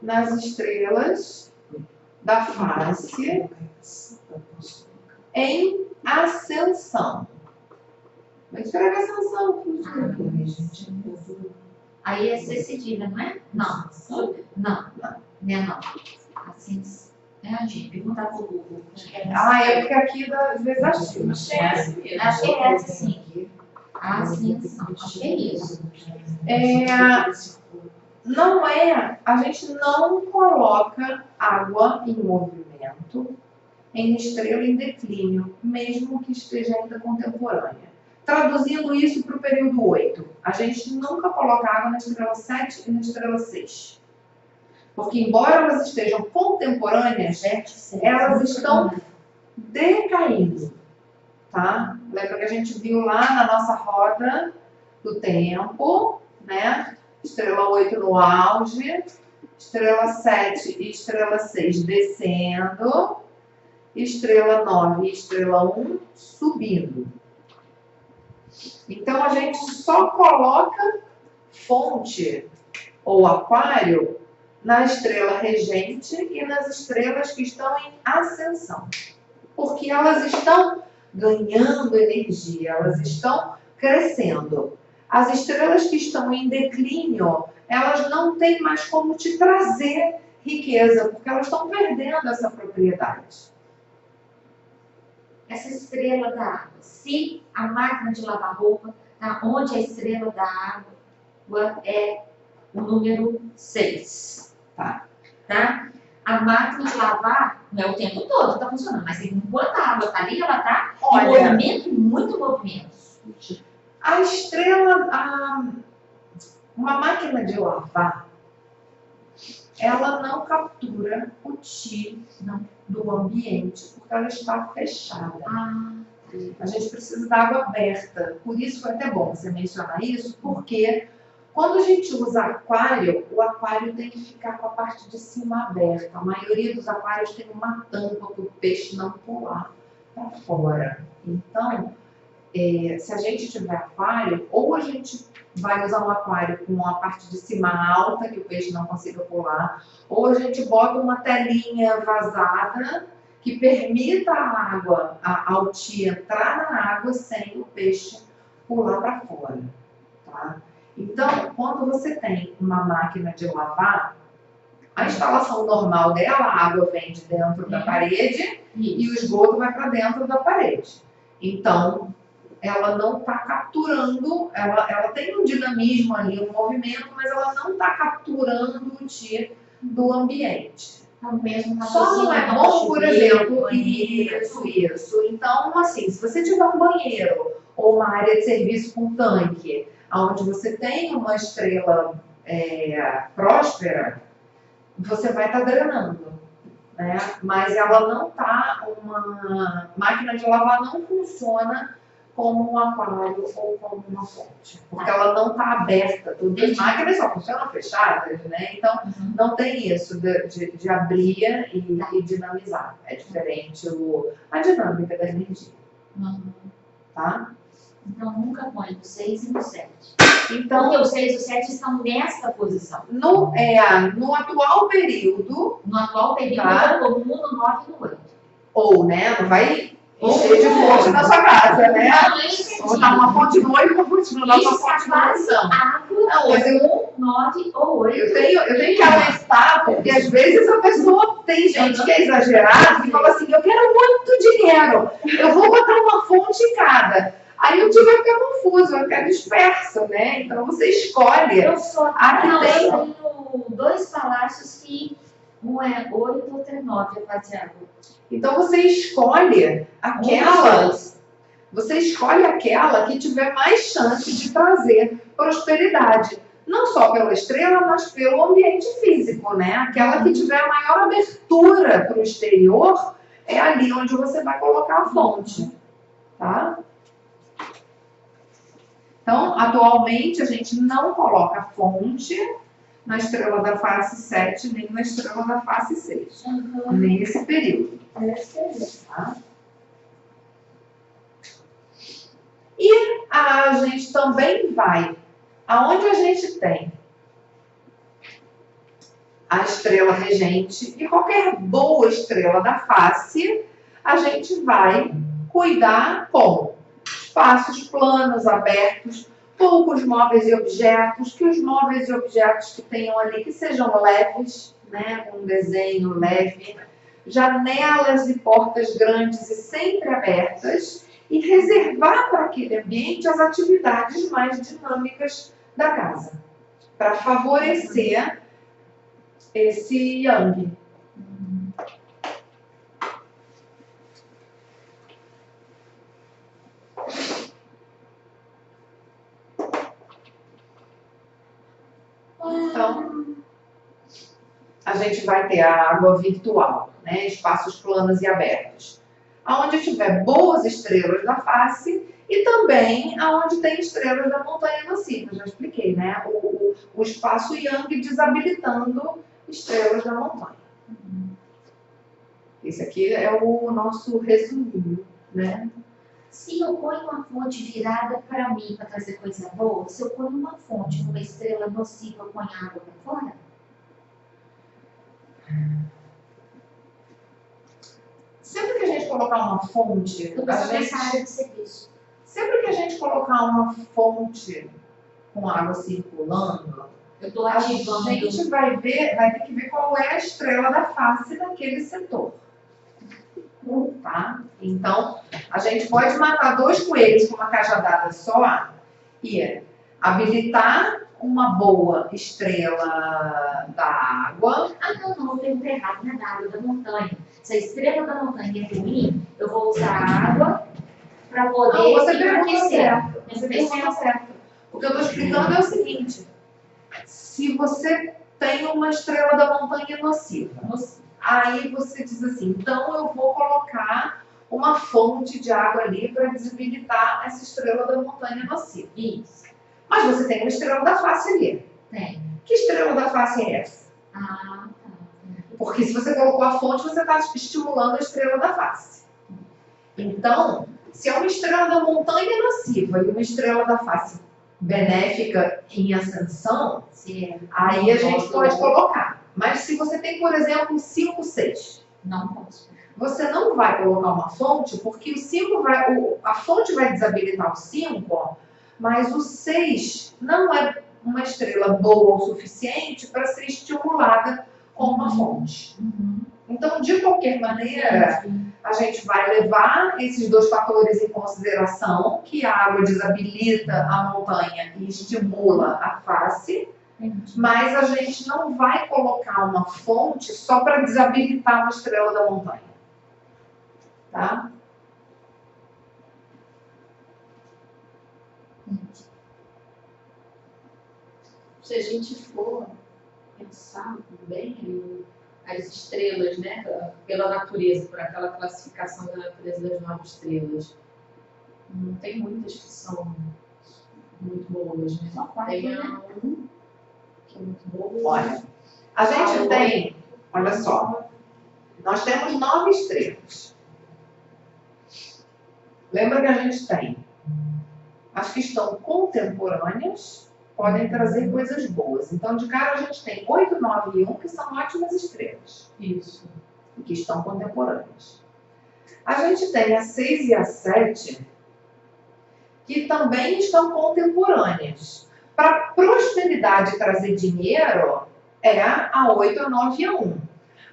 nas estrelas da face em ascensão. Mas escreve ascensão. Aí é C cedilha, não é? Não. Não. Assim, gente, perguntar pro Google. É porque aqui às vezes acho. Acho que é essa mesmo. Acho que é essa, sim. Ascensão. Acho que é isso. a gente não coloca água em movimento em estrela em declínio, mesmo que esteja ainda contemporânea. Traduzindo isso para o período 8, a gente nunca coloca água na estrela 7 e na estrela 6. Porque, embora elas estejam contemporâneas, elas estão decaindo. Tá? Lembra que a gente viu lá na nossa roda do tempo, né? Estrela 8 no auge, estrela 7 e estrela 6 descendo, estrela 9 e estrela 1 subindo. Então, a gente só coloca fonte ou aquário na estrela regente e nas estrelas que estão em ascensão. Porque elas estão ganhando energia, elas estão crescendo. As estrelas que estão em declínio, elas não têm mais como te trazer riqueza, porque elas estão perdendo essa propriedade. Essa estrela da água, se a máquina de lavar roupa, tá, onde a estrela da água é o número 6, Tá? A máquina de lavar não é o tempo todo que está funcionando, mas enquanto a água está ali, ela está em Olha, movimento, muito movimento. a estrela, uma máquina de lavar, ela não captura o Qi do ambiente, porque ela está fechada. A gente precisa da água aberta. Por isso foi até bom você mencionar isso, porque quando a gente usa aquário, o aquário tem que ficar com a parte de cima aberta. A maioria dos aquários tem uma tampa para o peixe não pular para fora. Então, se a gente tiver aquário, ou a gente vai usar um aquário com a parte de cima alta, que o peixe não consiga pular, ou a gente bota uma telinha vazada que permita a água, ao Qi entrar na água sem o peixe pular para fora. Tá? Então, quando você tem uma máquina de lavar, a instalação normal dela, a água vem de dentro da parede e o esgoto vai para dentro da parede. Então, ela não está capturando, ela tem um dinamismo ali, um movimento, mas ela não está capturando o Qi do ambiente. Mesmo Só não é bom, por exemplo, isso. Então, assim, se você tiver um banheiro ou uma área de serviço com tanque, onde você tem uma estrela próspera, você vai estar drenando, né? Mas ela não está, uma máquina de lavar não funciona como um aquário ou como uma fonte, porque ela não está aberta. Todas as máquinas só funcionam fechadas, né? Então, não tem isso de abrir e dinamizar. É diferente a dinâmica da energia. Tá? Então, nunca põe no 6 e no 7. Então, porque o 6 e o 7 estão nesta posição. No atual período, Tá? Como 1 no 9 e no 8. Ou, né? Não vai encher de fonte na sua casa, né? Ou botar uma fonte no 8 e uma fonte no 9, uma fonte na mansão. Não, mas 1, 9 ou 8. Eu tenho que alertar, porque às vezes a pessoa tem gente que é exagerada e fala assim, eu quero muito dinheiro, eu vou botar uma fonte em cada. Aí o tio vai ficar confuso, vai ficar disperso, né? Então você escolhe. Eu tenho 2 palácios que um é 8 e outro é 9, a de água. Então você escolhe aquela. Você escolhe aquela que tiver mais chance de trazer prosperidade. Não só pela estrela, mas pelo ambiente físico, né? Aquela que tiver a maior abertura para o exterior é ali onde você vai colocar a fonte. Tá? Então, atualmente, a gente não coloca fonte na estrela da face 7, nem na estrela da face 6. Nesse período. Tá? E a gente também vai, aonde a gente tem a estrela regente e qualquer boa estrela da face, a gente vai cuidar com espaços planos, abertos, poucos móveis e objetos, que os móveis e objetos que tenham ali, que sejam leves, né, com um desenho leve, janelas e portas grandes e sempre abertas, e reservar para aquele ambiente as atividades mais dinâmicas da casa. para favorecer esse yang. Então, a gente vai ter a água virtual, né? Espaços planos e abertos. Aonde tiver boas estrelas da face e também aonde tem estrelas da montanha nociva. Já expliquei, né? O espaço yang desabilitando estrelas da montanha. Esse aqui é o nosso resuminho, né? Se eu ponho uma fonte virada para mim para trazer coisa boa, se eu ponho uma fonte com uma estrela nociva, eu ponho água para fora? Sempre que a gente colocar uma fonte, Eu preciso nessa área de serviço. sempre que a gente colocar uma fonte com água circulando, Eu estou a ativando. gente vai ter que ver qual é a estrela da face daquele setor. Tá? Então, a gente pode matar 2 coelhos com uma cajadada só e habilitar uma boa estrela da água. Ah, não, eu perguntei errado, não é da água da montanha. Se a estrela da montanha é ruim, eu vou usar água para poder Não, você perguntou enfraquecer. certo. Você perguntou certo. O que eu estou explicando é o seguinte: se você tem uma estrela da montanha nociva, aí você diz assim, então eu vou colocar uma fonte de água ali para desabilitar essa estrela da montanha nociva. Isso. Mas você tem uma estrela da face ali. Tem. Que estrela da face é essa? Ah, tá. Porque se você colocou a fonte, você está estimulando a estrela da face. Então, se é uma estrela da montanha nociva e uma estrela da face benéfica em ascensão, aí a gente pode colocar. Mas se você tem, por exemplo, 5, 6, Não posso. você não vai colocar uma fonte, porque o 5 a fonte vai desabilitar o 5, mas o 6 não é uma estrela boa o suficiente para ser estimulada com uma fonte. Então, de qualquer maneira, a gente vai levar esses 2 fatores em consideração, que a água desabilita a montanha e estimula a face, mas a gente não vai colocar uma fonte só para desabilitar uma estrela da montanha. Tá? Se a gente for pensar bem as estrelas, né, pela natureza, por aquela classificação da natureza das 9 estrelas, não tem muitas que são muito boas, né? Só 4, Tem né? um que é muito boa. Olha, a gente tem, olha só, nós temos 9 estrelas. Lembra que a gente tem as que estão contemporâneas, podem trazer coisas boas. Então, de cara, a gente tem 8, 9 e 1, que são ótimas estrelas. Isso. E que estão contemporâneas. A gente tem a 6 e a 7, que também estão contemporâneas. Para prosperidade trazer dinheiro, é a 8, a 9 e a 1.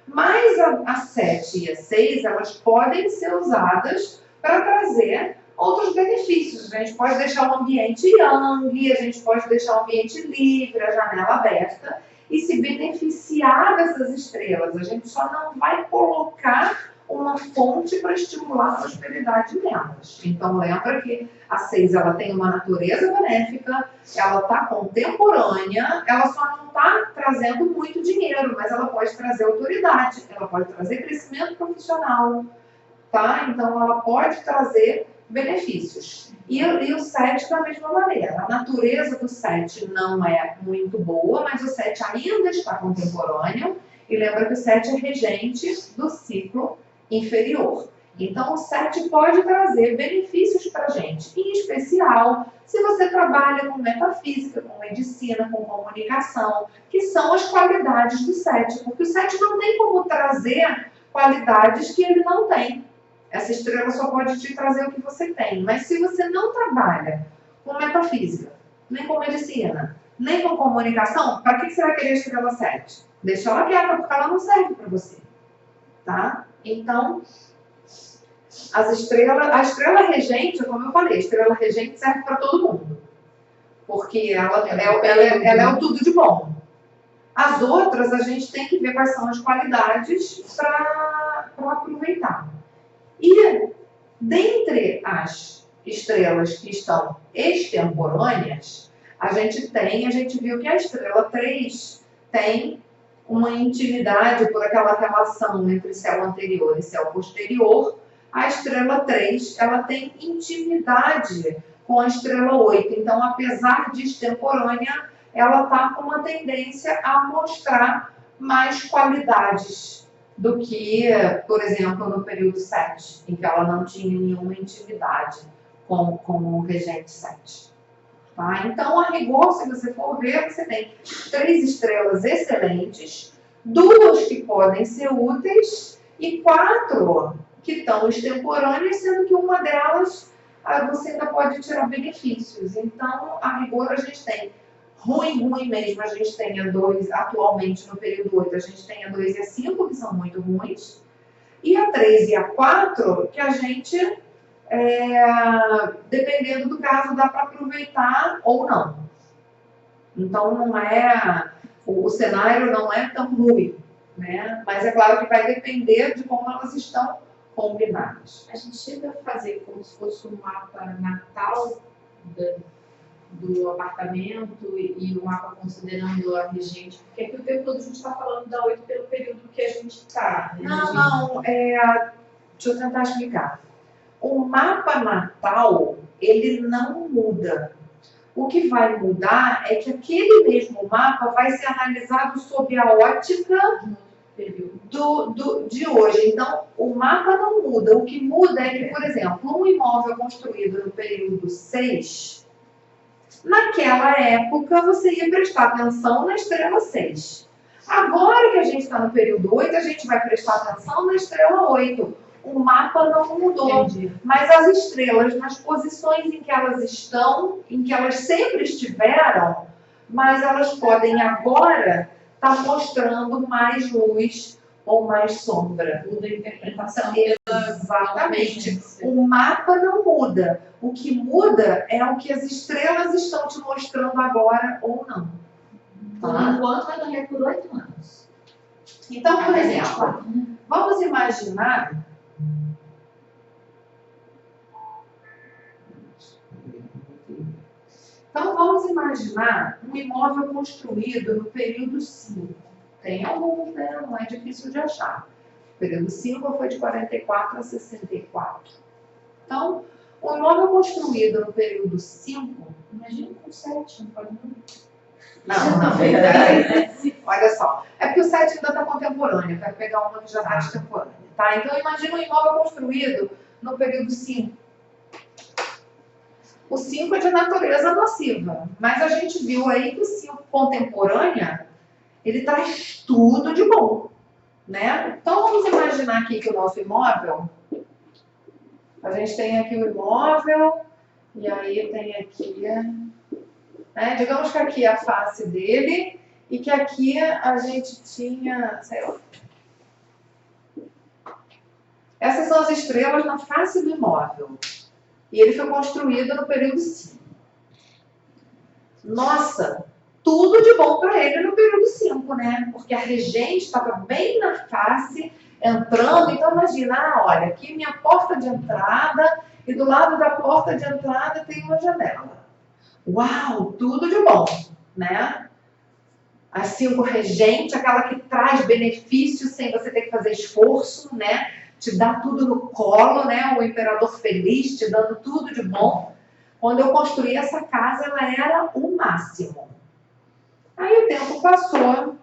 Mas a 7 e a 6, elas podem ser usadas para trazer outros benefícios. A gente pode deixar o ambiente yang, a gente pode deixar o ambiente livre, a janela aberta, e se beneficiar dessas estrelas. A gente só não vai colocar uma fonte para estimular a prosperidade nelas. Então lembra que a 6 ela tem uma natureza benéfica, ela está contemporânea, ela só não está trazendo muito dinheiro, mas ela pode trazer autoridade, ela pode trazer crescimento profissional, tá? Então ela pode trazer benefícios. E o 7 da mesma maneira. A natureza do 7 não é muito boa, mas o 7 ainda está contemporâneo. E lembra que o 7 é regente do ciclo inferior. Então o 7 pode trazer benefícios para a gente. Em especial, se você trabalha com metafísica, com medicina, com comunicação, que são as qualidades do 7. Porque o 7 não tem como trazer qualidades que ele não tem. Essa estrela só pode te trazer o que você tem. Mas se você não trabalha com metafísica, nem com medicina, nem com comunicação, para que você vai querer a estrela 7? Deixa ela quieta, porque ela não serve para você. Tá? Então, a estrela regente, como eu falei, a estrela regente serve para todo mundo. porque ela é o tudo de bom. As outras, a gente tem que ver quais são as qualidades para aproveitar. E, dentre as estrelas que estão extemporâneas, a gente viu que a estrela 3 tem uma intimidade por aquela relação entre céu anterior e céu posterior. A estrela 3, ela tem intimidade com a estrela 8. Então, apesar de extemporânea, ela está com uma tendência a mostrar mais qualidades do que, por exemplo, no período 7, em que ela não tinha nenhuma intimidade com o regente 7. Tá? Então, a rigor, se você for ver, você tem 3 estrelas excelentes, 2 que podem ser úteis e 4 que estão extemporâneas, sendo que uma delas você ainda pode tirar benefícios. Então, a rigor, a gente tem ruim mesmo, a gente tem a 2, atualmente no período 8, a gente tem a 2 e a 5, que são muito ruins, e a 3 e a 4, que a gente, dependendo do caso, dá para aproveitar ou não. Então, não é, o cenário não é tão ruim, né? Mas é claro que vai depender de como elas estão combinadas. A gente chega a fazer como se fosse um mapa natal do apartamento e o mapa considerando a regente, porque aqui o tempo todo a gente está falando da 8 pelo período que a gente está. Né? Não, deixa eu tentar explicar. O mapa natal, ele não muda. O que vai mudar é que aquele mesmo mapa vai ser analisado sob a ótica de hoje. Então, o mapa não muda. O que muda é que, por exemplo, um imóvel construído no período 6, naquela época você ia prestar atenção na estrela 6. Agora que a gente está no período 8, a gente vai prestar atenção na estrela 8. O mapa não mudou, Entendi. mas as estrelas, nas posições em que elas estão, em que elas sempre estiveram, mas elas podem agora estar mostrando mais luz ou mais sombra. Muda a interpretação. Exatamente. O mapa não muda. O que muda é o que as estrelas estão te mostrando agora ou não. Por enquanto, vai ganhar por 8 anos. Então, por exemplo, vamos imaginar... Então, vamos imaginar um imóvel construído no período 5. Tem alguns, né? Não é difícil de achar. O período 5 foi de 44 a 64. Então, um imóvel construído no período 5, Imagina com 7, não pode não. Não, peraí. Olha só. É porque o 7 ainda está contemporâneo. Eu quero pegar uma que já está extemporânea. Tá? Então, imagina um imóvel construído no período 5. O 5 é de natureza nociva, mas a gente viu aí que o 5 contemporânea, ele traz tudo de bom, né? Então, vamos imaginar aqui que o nosso imóvel, a gente tem aqui o imóvel, e aí tem aqui, né? Digamos que aqui é a face dele, e que aqui a gente tinha, sei lá. Essas são as estrelas na face do imóvel. E ele foi construído no período 5. Nossa, tudo de bom para ele no período 5, né? Porque a regente estava bem na face, entrando. Então, imagina, olha, aqui minha porta de entrada, e do lado da porta de entrada tem uma janela. Uau, tudo de bom, né? A 5 regente, aquela que traz benefícios sem você ter que fazer esforço, né? Te dá tudo no colo, né? O imperador feliz, te dando tudo de bom. Quando eu construí essa casa, ela era o máximo. Aí o tempo passou,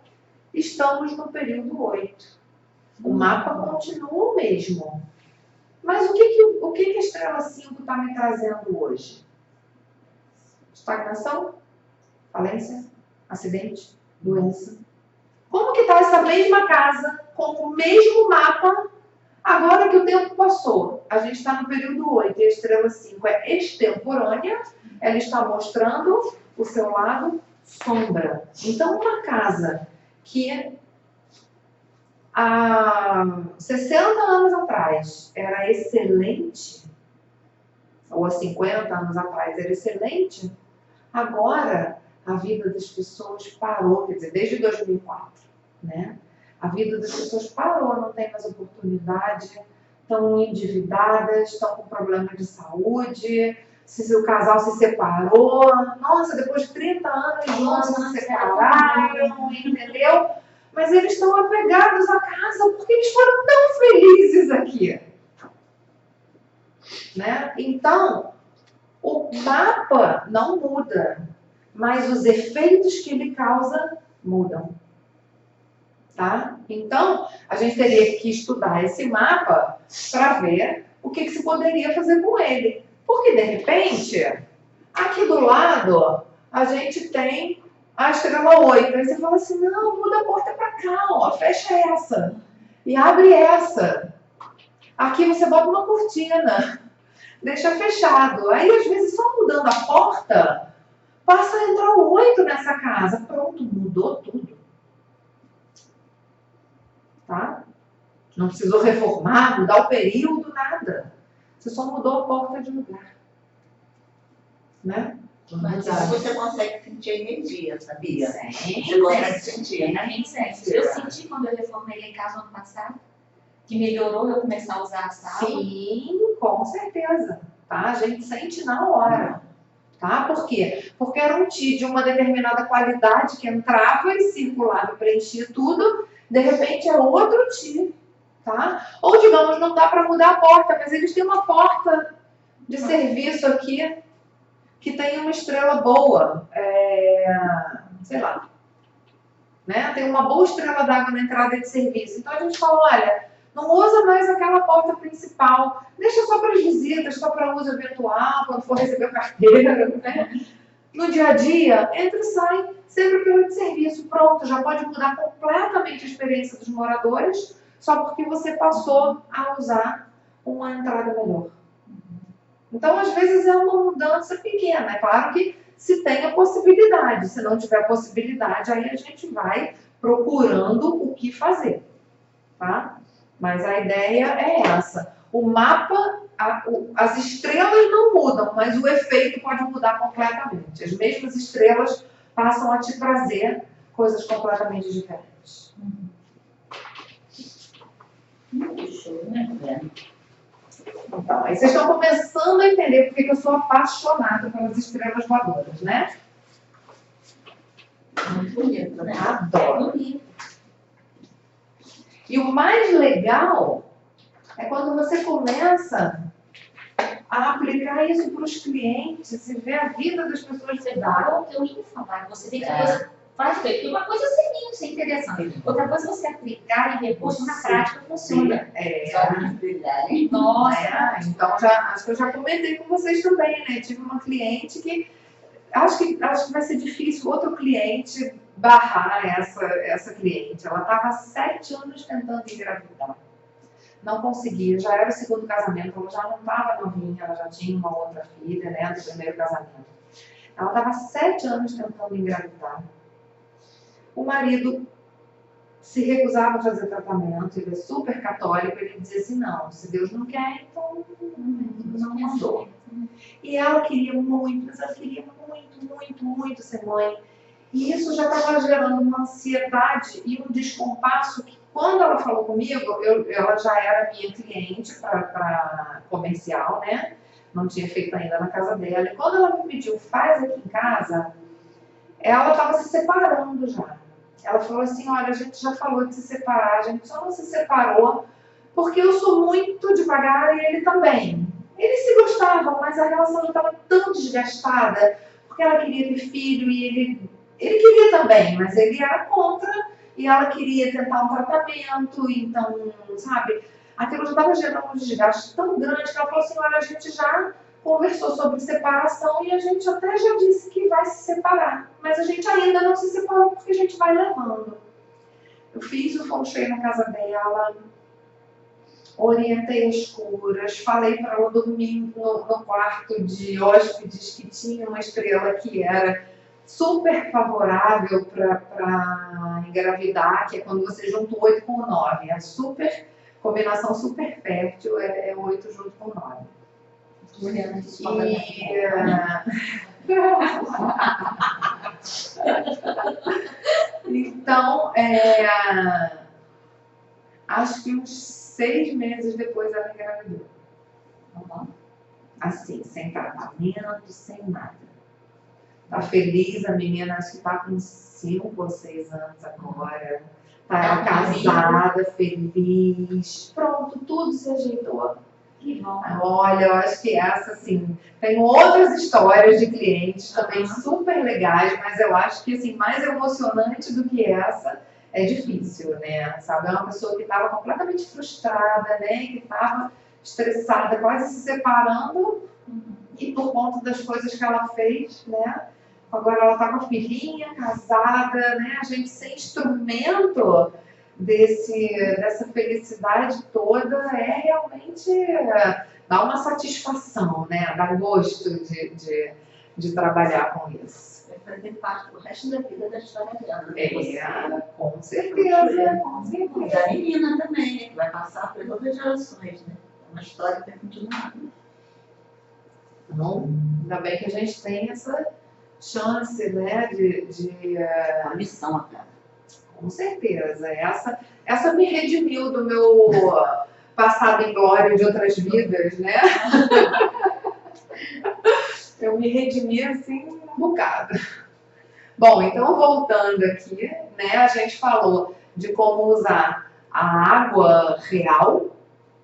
estamos no período 8. O mapa continua o mesmo. Mas o que a estrela 5 está me trazendo hoje? Estagnação? Falência? Acidente? Doença? Como que está essa mesma casa, com o mesmo mapa? Agora que o tempo passou, a gente está no período 8 e a estrela 5 é extemporânea, ela está mostrando o seu lado sombra. Então, uma casa que há 60 anos atrás era excelente, ou há 50 anos atrás era excelente, Agora, a vida das pessoas parou, quer dizer, desde 2004, né? A vida das pessoas parou, não tem mais oportunidade, estão endividadas, estão com problemas de saúde, se o casal se separou, nossa, depois de 30 anos juntos se separaram, entendeu? Mas eles estão apegados à casa porque eles foram tão felizes aqui. Né? Então, o mapa não muda, mas os efeitos que ele causa mudam. Tá? Então, a gente teria que estudar esse mapa para ver o que se poderia fazer com ele. Porque, de repente, aqui do lado, a gente tem a estrela 8. Aí você fala assim, não, muda a porta para cá, ó, fecha essa. E abre essa. Aqui você bota uma cortina, deixa fechado. Aí, às vezes, só mudando a porta, passa a entrar o 8 nessa casa. Pronto, mudou tudo. Tá? Não precisou reformar, mudar o período, nada. Você só mudou a porta de lugar. Né? Mas isso você consegue sentir a energia, sabia? Sim, Você consegue sentir. a gente sente. Eu senti quando eu reformei em casa no ano passado, que melhorou eu começar a usar a sala. Sim, com certeza. Tá? A gente sente na hora. Tá? Por quê? Porque era um TI de uma determinada qualidade que entrava e circulava e preenchia tudo. De repente é outro TI. Tá? Ou, digamos, não dá para mudar a porta, mas eles têm uma porta de serviço aqui que tem uma estrela boa. Sei lá. Né? Tem uma boa estrela d'água na entrada de serviço. Então a gente fala, olha, não usa mais aquela porta principal. Deixa só para as visitas, só para uso eventual, quando for receber carteira. Né? No dia a dia, entra e sai, sempre pelo de serviço. Pronto, já pode mudar completamente a experiência dos moradores, só porque você passou a usar uma entrada melhor. Então, às vezes, é uma mudança pequena. É claro que se tem a possibilidade. Se não tiver possibilidade, aí a gente vai procurando o que fazer. Tá? Mas a ideia é essa. O mapa, as estrelas não mudam, mas o efeito pode mudar completamente. As mesmas estrelas passam a te trazer coisas completamente diferentes. Muito show, né? Então, aí vocês estão começando a entender porque que eu sou apaixonada pelas estrelas voadoras, né? Muito bonito, né? Adoro. E o mais legal é quando você começa a aplicar isso para os clientes e ver a vida das pessoas Você mudar. falou que eu ia falar. Você vê que a coisa faz bem. Porque uma coisa é ser isso é interessante. Outra coisa é você aplicar e ver, poxa, na prática funciona. Só de brilhar, hein? Nossa. Então, acho que eu já comentei com vocês também, né? Tive uma cliente que acho que vai ser difícil outro cliente barrar essa cliente. Ela estava há 7 anos tentando engravidar. Não conseguia, já era o segundo casamento, ela já não estava novinha, ela já tinha uma outra filha, né, do primeiro casamento. Ela estava há 7 anos tentando engravidar. O marido se recusava a fazer tratamento, ele é super católico, ele dizia assim, não, se Deus não quer, então não mandou. E ela queria muito, mas ela queria muito ser mãe. E isso já estava gerando uma ansiedade e um descompasso que, quando ela falou comigo, ela já era minha cliente para comercial, né? Não tinha feito ainda na casa dela. E quando ela me pediu, faz aqui em casa, ela estava se separando já. Ela falou assim, olha, a gente já falou de se separar, a gente só não se separou porque eu sou muito devagar e ele também. Eles se gostavam, mas a relação já estava tão desgastada, porque ela queria ter filho e ele queria também, mas ele era contra e ela queria tentar um tratamento, então, sabe, aquilo já estava gerando um desgaste tão grande que ela falou assim, olha, a gente já conversou sobre separação e a gente até já disse que vai se separar, mas a gente ainda não se separou porque a gente vai levando. Eu fiz o feng shui na casa dela, orientei as curas, falei para ela dormir no quarto de hóspedes que tinha uma estrela que era super favorável para engravidar, que é quando você junta o 8 com o 9. A combinação super fértil é 8 junto com o 9. Então, acho que uns 6 meses depois ela engravidou. Assim, sem tratamento, sem nada. Tá feliz, a menina acho que tá com 5 ou 6 anos agora. Tá casada, feliz. Pronto, tudo se ajeitou. Que bom. Olha, eu acho que essa, assim, tem outras histórias de clientes também super legais, mas eu acho que, assim, mais emocionante do que essa é difícil, né? Sabe, é uma pessoa que estava completamente frustrada, né? Que estava estressada, quase se separando, e por conta das coisas que ela fez, né? Agora ela está com a filhinha, casada, né? A gente sem instrumento dessa felicidade toda é realmente dá uma satisfação, né? Dá gosto de trabalhar com isso. Vai fazer parte do resto da vida da história dela. Né? Com certeza, com E certeza. da menina também, né? Que vai passar por todas as gerações, né? É uma história que vai continuar. Então, ainda bem que a gente tem essa chance, né? Uma missão, cara. Com certeza. Essa me redimiu do meu passado em glória de outras vidas, né? Eu me redimi assim um bocado. Bom, então voltando aqui, né? A gente falou de como usar a água real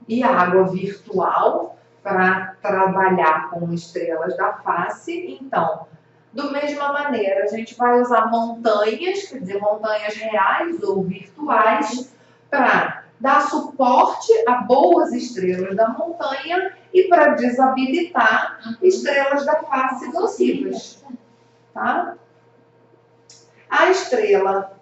e a água virtual para trabalhar com estrelas da face. Então, da mesma maneira, a gente vai usar montanhas, quer dizer, montanhas reais ou virtuais, para dar suporte a boas estrelas da montanha e para desabilitar estrelas da face nocivas. Tá? A estrela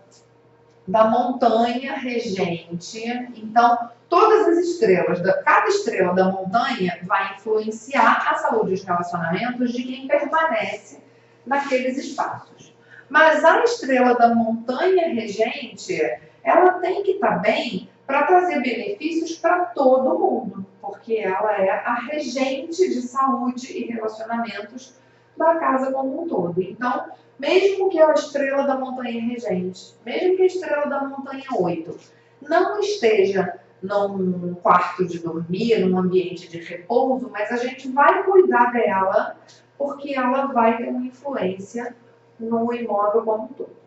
da montanha regente, então, todas as estrelas, cada estrela da montanha vai influenciar a saúde e os relacionamentos de quem permanece naqueles espaços. Mas a estrela da montanha regente, ela tem que estar bem para trazer benefícios para todo mundo, porque ela é a regente de saúde e relacionamentos da casa como um todo. Então, mesmo que a estrela da montanha regente, mesmo que a estrela da montanha 8 não esteja num quarto de dormir, num ambiente de repouso, mas a gente vai cuidar dela porque ela vai ter uma influência no imóvel como um todo.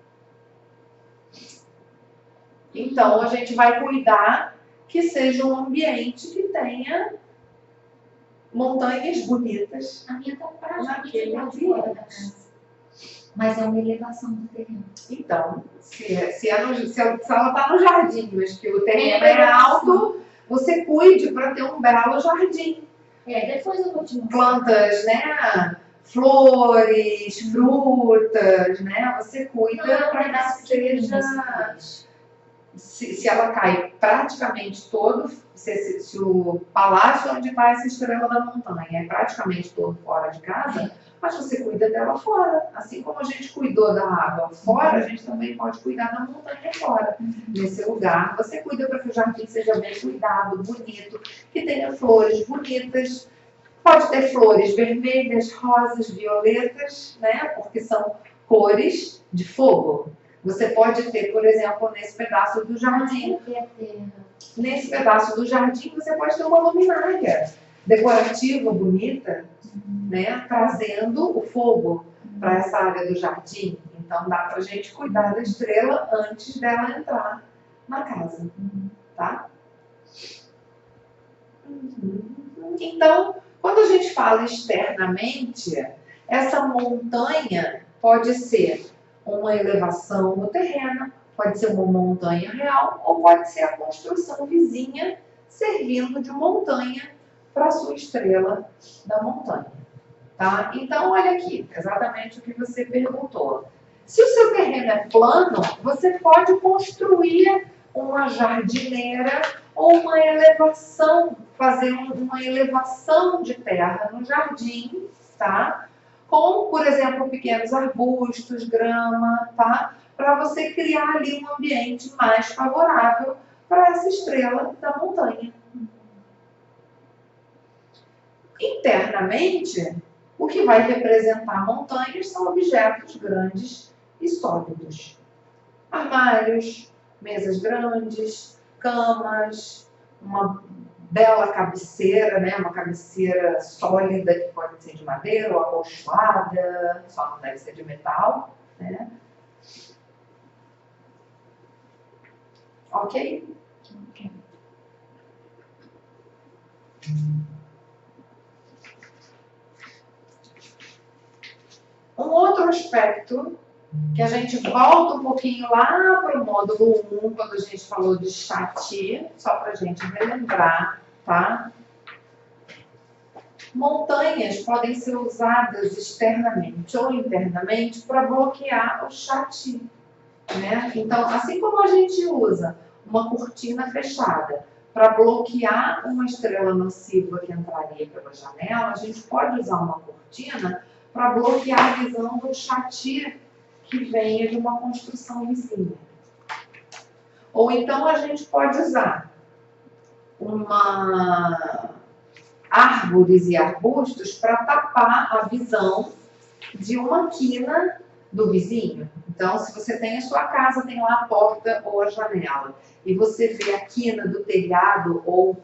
Então, a gente vai cuidar que seja um ambiente que tenha montanhas bonitas. A minha está praticamente Naquele lá fora da ambiente. casa. Mas é uma elevação do terreno. Então, se ela está no jardim, mas que o terreno é alto, você cuide para ter um belo jardim. Depois eu vou te mostrar. Plantas, né? Flores, frutas, né? Você cuida para que seja. Se ela cai praticamente todo, se o palácio onde está essa estrela da montanha é praticamente todo fora de casa, mas você cuida dela fora. Assim como a gente cuidou da água fora, a gente também pode cuidar da montanha fora. Nesse lugar, você cuida para que o jardim seja bem cuidado, bonito, que tenha flores bonitas. Pode ter flores vermelhas, rosas, violetas, né? Porque são cores de fogo. Você pode ter, por exemplo, nesse pedaço do jardim, você pode ter uma luminária decorativa, bonita, né? Trazendo o fogo para essa área do jardim. Então dá para a gente cuidar da estrela antes dela entrar na casa, tá? Então, quando a gente fala externamente, essa montanha pode ser uma elevação no terreno, pode ser uma montanha real ou pode ser a construção vizinha servindo de montanha para a sua estrela da montanha. Tá? Então, olha aqui, exatamente o que você perguntou. Se o seu terreno é plano, você pode construir uma jardineira ou uma elevação, fazer uma elevação de terra no jardim, tá? Com, por exemplo, pequenos arbustos, grama, tá? Para você criar ali um ambiente mais favorável para essa estrela da montanha. Internamente, O que vai representar montanhas são objetos grandes e sólidos. Armários, mesas grandes, camas, uma bela cabeceira, né? Uma cabeceira sólida que pode ser de madeira ou acolchoada, só não deve ser de metal, né? Ok? Um outro aspecto que a gente volta um pouquinho lá para o módulo 1, quando a gente falou de chati, só para a gente relembrar, tá? Montanhas podem ser usadas externamente ou internamente para bloquear o chati, né? Então, assim como a gente usa uma cortina fechada para bloquear uma estrela nociva que entraria pela janela, a gente pode usar uma cortina para bloquear a visão do chati que venha de uma construção vizinha. Ou então a gente pode usar árvores e arbustos para tapar a visão de uma quina do vizinho. Então, se você tem a sua casa, tem lá a porta ou a janela, e você vê a quina do telhado ou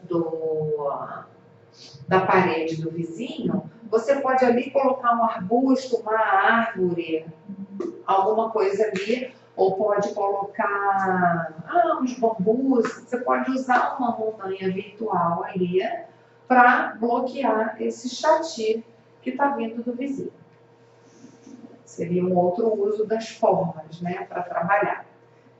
da parede do vizinho, você pode ali colocar um arbusto, uma árvore, alguma coisa ali, ou pode colocar uns bambus. Você pode usar uma montanha virtual ali para bloquear esse chati que está vindo do vizinho. Seria um outro uso das formas, né, para trabalhar.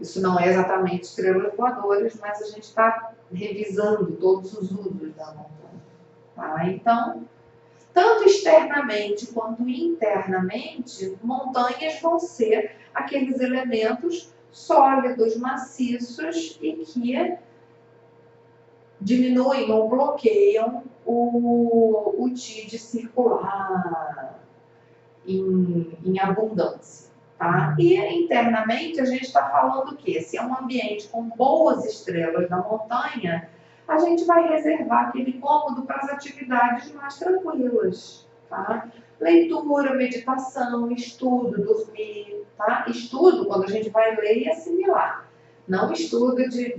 Isso não é exatamente estrelas voadoras, mas a gente está revisando todos os usos da montanha. Tá? Então, tanto externamente quanto internamente, montanhas vão ser aqueles elementos sólidos, maciços e que diminuem ou bloqueiam o TID circular em abundância. Tá? E internamente a gente está falando que se é um ambiente com boas estrelas da montanha, a gente vai reservar aquele cômodo para as atividades mais tranquilas. Tá? Leitura, meditação, estudo, dormir. Tá? Estudo quando a gente vai ler e assimilar. Não estudo de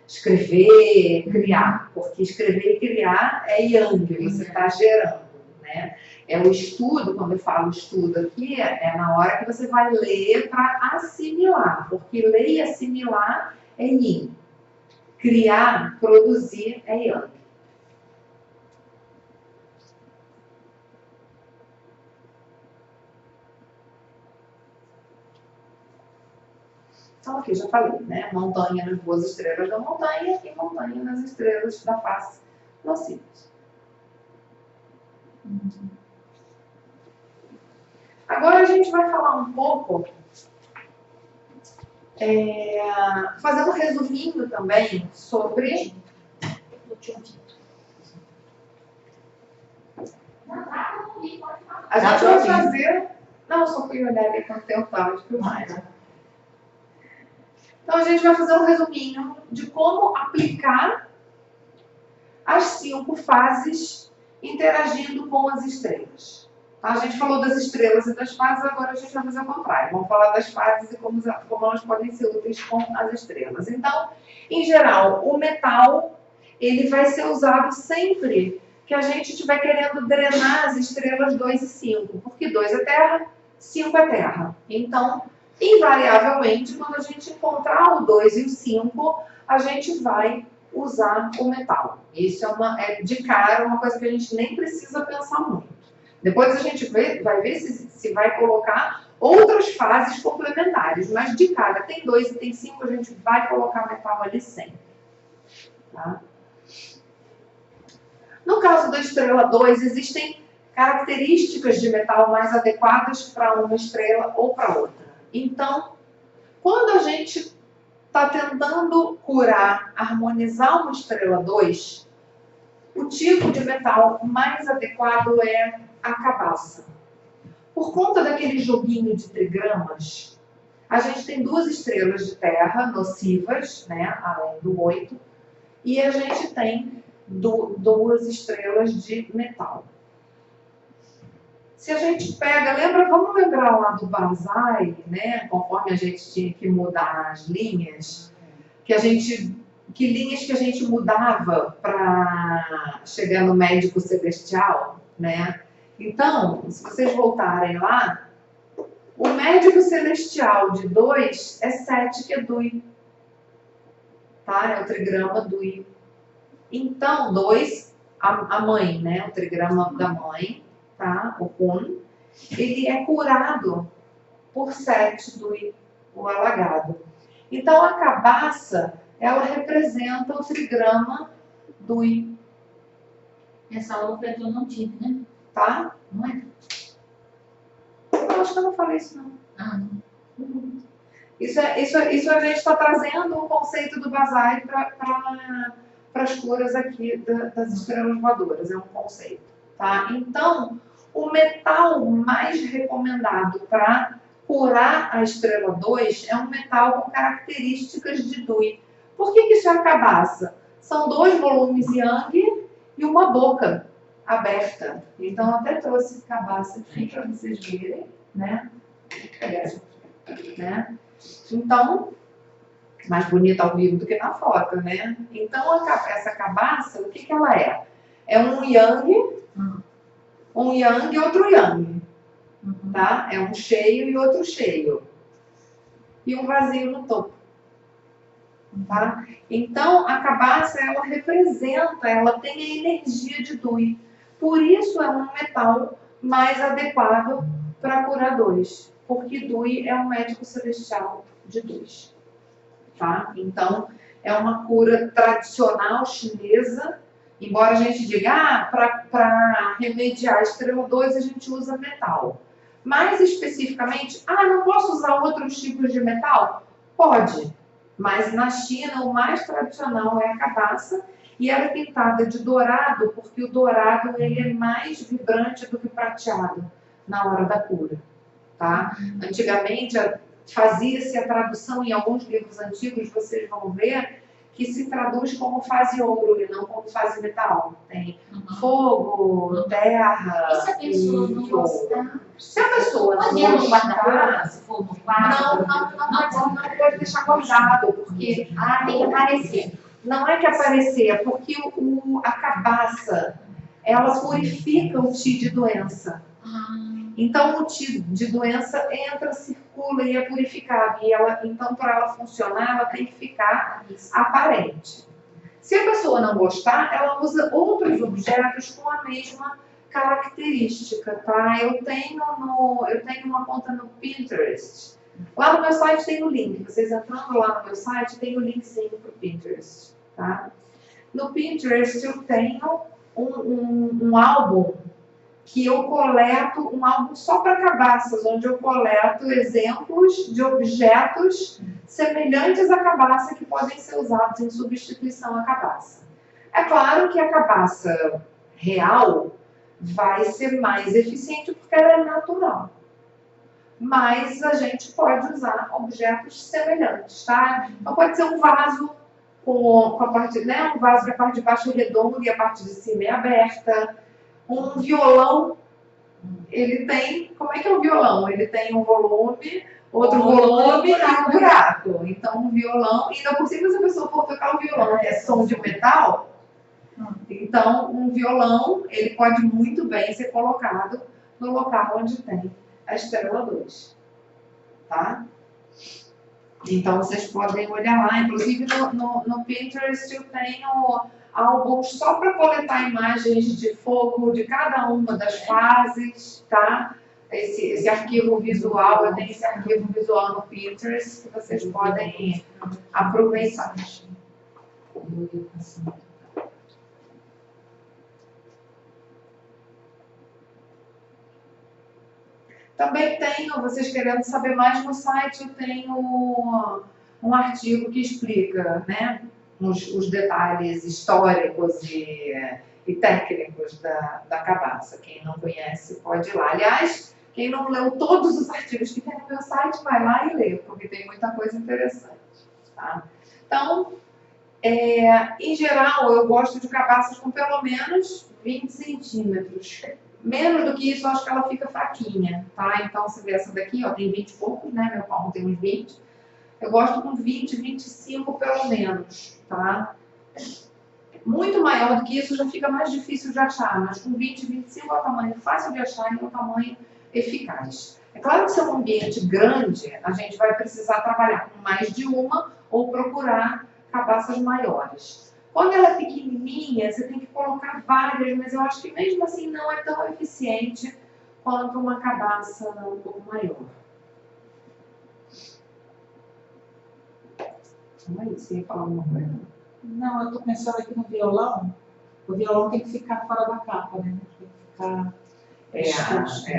escrever, criar. Porque escrever e criar é yang, você está gerando. Né? É o estudo, quando eu falo estudo aqui, é na hora que você vai ler para assimilar. Porque ler e assimilar é yin. Criar, produzir é yang. Então aqui já falei, né? Montanha nas boas estrelas da montanha e montanha nas estrelas da face nocivas. Agora a gente vai falar um pouco, fazer um resuminho também sobre... A gente vai fazer... Não, eu só fui olhar ali quanto tempo estava de filmagem. Então a gente vai fazer um resuminho de como aplicar as 5 fases interagindo com as estrelas. A gente falou das estrelas e das fases, agora a gente vai fazer o contrário. Vamos falar das fases e como elas podem ser úteis com as estrelas. Então, em geral, o metal ele vai ser usado sempre que a gente estiver querendo drenar as estrelas 2 e 5, porque 2 é Terra, 5 é Terra. Então, invariavelmente, quando a gente encontrar o 2 e o 5, a gente vai usar o metal. Isso é de cara uma coisa que a gente nem precisa pensar muito. Depois a gente vai ver se vai colocar outras fases complementares, mas de cara tem 2 e tem 5, a gente vai colocar metal ali sempre. Tá? No caso da estrela 2, existem características de metal mais adequadas para uma estrela ou para outra. Então, quando a gente está tentando curar, harmonizar uma estrela 2, o tipo de metal mais adequado é a cabaça. Por conta daquele joguinho de trigramas, a gente tem 2 estrelas de terra nocivas, né, além do 8, e a gente tem 2 estrelas de metal. Se a gente pega, vamos lembrar lá do Banzai, né? Conforme a gente tinha que mudar as linhas, que linhas que a gente mudava para chegar no médico celestial, né? Então, se vocês voltarem lá, o médico celestial de 2 é 7, que é Dui. Tá? É o trigrama Dui. Então, 2, a mãe, né? O trigrama da mãe, tá? O Kun, ele é curado por 7 Dui, o alagado. Então, a cabaça, ela representa o trigrama Dui, Essa aula foi que eu não tive, né? tá? Não é? Eu acho que eu não falei isso, não. Ah, não. Isso a gente está trazendo o conceito do Banzai para as curas aqui das estrelas voadoras, é um conceito, tá? Então, o metal mais recomendado para curar a estrela 2 é um metal com características de Dui. Por que isso é a cabaça? São 2 volumes Yang e uma boca aberta. Então, eu até trouxe cabaça aqui para vocês verem, né? Né? Então, mais bonita ao vivo do que na foto, né? Então, essa cabaça, o que ela é? É um yang e outro yang, tá? É um cheio e outro cheio. E um vazio no topo, tá? Então, a cabaça, ela representa, ela tem a energia de Dui. Por isso, é um metal mais adequado para curar 2. Porque Dui é um médico celestial de 2. Tá? Então, é uma cura tradicional chinesa, embora a gente diga, para remediar a estrela 2 a gente usa metal. Mais especificamente, não posso usar outros tipos de metal? Pode, mas na China o mais tradicional é a cabaça e ela é pintada de dourado, porque o dourado ele é mais vibrante do que o prateado na hora da cura. Tá? Antigamente fazia-se a tradução em alguns livros antigos, vocês vão ver que se traduz como fase ouro e não como fase metal. Tem fogo, terra. E se a pessoa não gostar? Se a pessoa não Podemos gostar, guardar, se for no quarto? não pode deixar guardado, porque Tem que aparecer. não é que aparecer, é porque a cabaça ela purifica o Ti de doença. Então, o Ti de doença entra, circula e é purificado. E então, para ela funcionar, ela tem que ficar aparente. Se a pessoa não gostar, ela usa outros objetos com a mesma característica, tá? Eu tenho uma conta no Pinterest. Lá no meu site tem o link. Vocês entrando lá no meu site, tem o linkzinho para o Pinterest, tá? No Pinterest, eu tenho um álbum que eu coleto, um álbum só para cabaças, onde eu coleto exemplos de objetos semelhantes à cabaça que podem ser usados em substituição à cabaça. É claro que a cabaça real vai ser mais eficiente porque ela é natural. Mas a gente pode usar objetos semelhantes, tá? Então pode ser um vaso com a parte, né? Um vaso que a parte de baixo é redonda e a parte de cima é aberta. Um violão, ele tem... Como é que é o violão? Ele tem um volume, outro volume e um buraco. Então, um violão... Ainda por cima, se a pessoa for tocar o violão, que é som de metal, então, um violão, ele pode muito bem ser colocado no local onde tem a estrela 2. Tá? Então, vocês podem olhar lá. Inclusive, no Pinterest, eu tenho álbuns só para coletar imagens de fogo de cada uma das fases, tá? Esse arquivo visual, eu tenho esse arquivo visual no Pinterest que vocês podem aproveitar. Também tenho, vocês querendo saber mais no site, eu tenho um artigo que explica, né, os detalhes históricos e técnicos da cabaça. Quem não conhece pode ir lá. Aliás, quem não leu todos os artigos que tem no meu site, vai lá e lê, porque tem muita coisa interessante. Tá? Então, em geral, eu gosto de cabaças com pelo menos 20 centímetros. Menos do que isso, eu acho que ela fica fraquinha, tá? Então, você vê essa daqui, ó, tem 20 e poucos, né? Meu palmo tem uns 20. Eu gosto com 20, 25 pelo menos, tá? Muito maior do que isso já fica mais difícil de achar, mas com 20, 25 é o tamanho fácil de achar e é o tamanho eficaz. É claro que se é um ambiente grande, a gente vai precisar trabalhar com mais de uma ou procurar cabaças maiores. Quando ela é pequenininha, você tem que colocar várias, mas eu acho que mesmo assim não é tão eficiente quanto uma cabaça um pouco maior. Não é isso? Você ia falar alguma coisa? Não, eu tô pensando aqui no violão. O violão tem que ficar fora da capa, né? Tem que ficar exposto.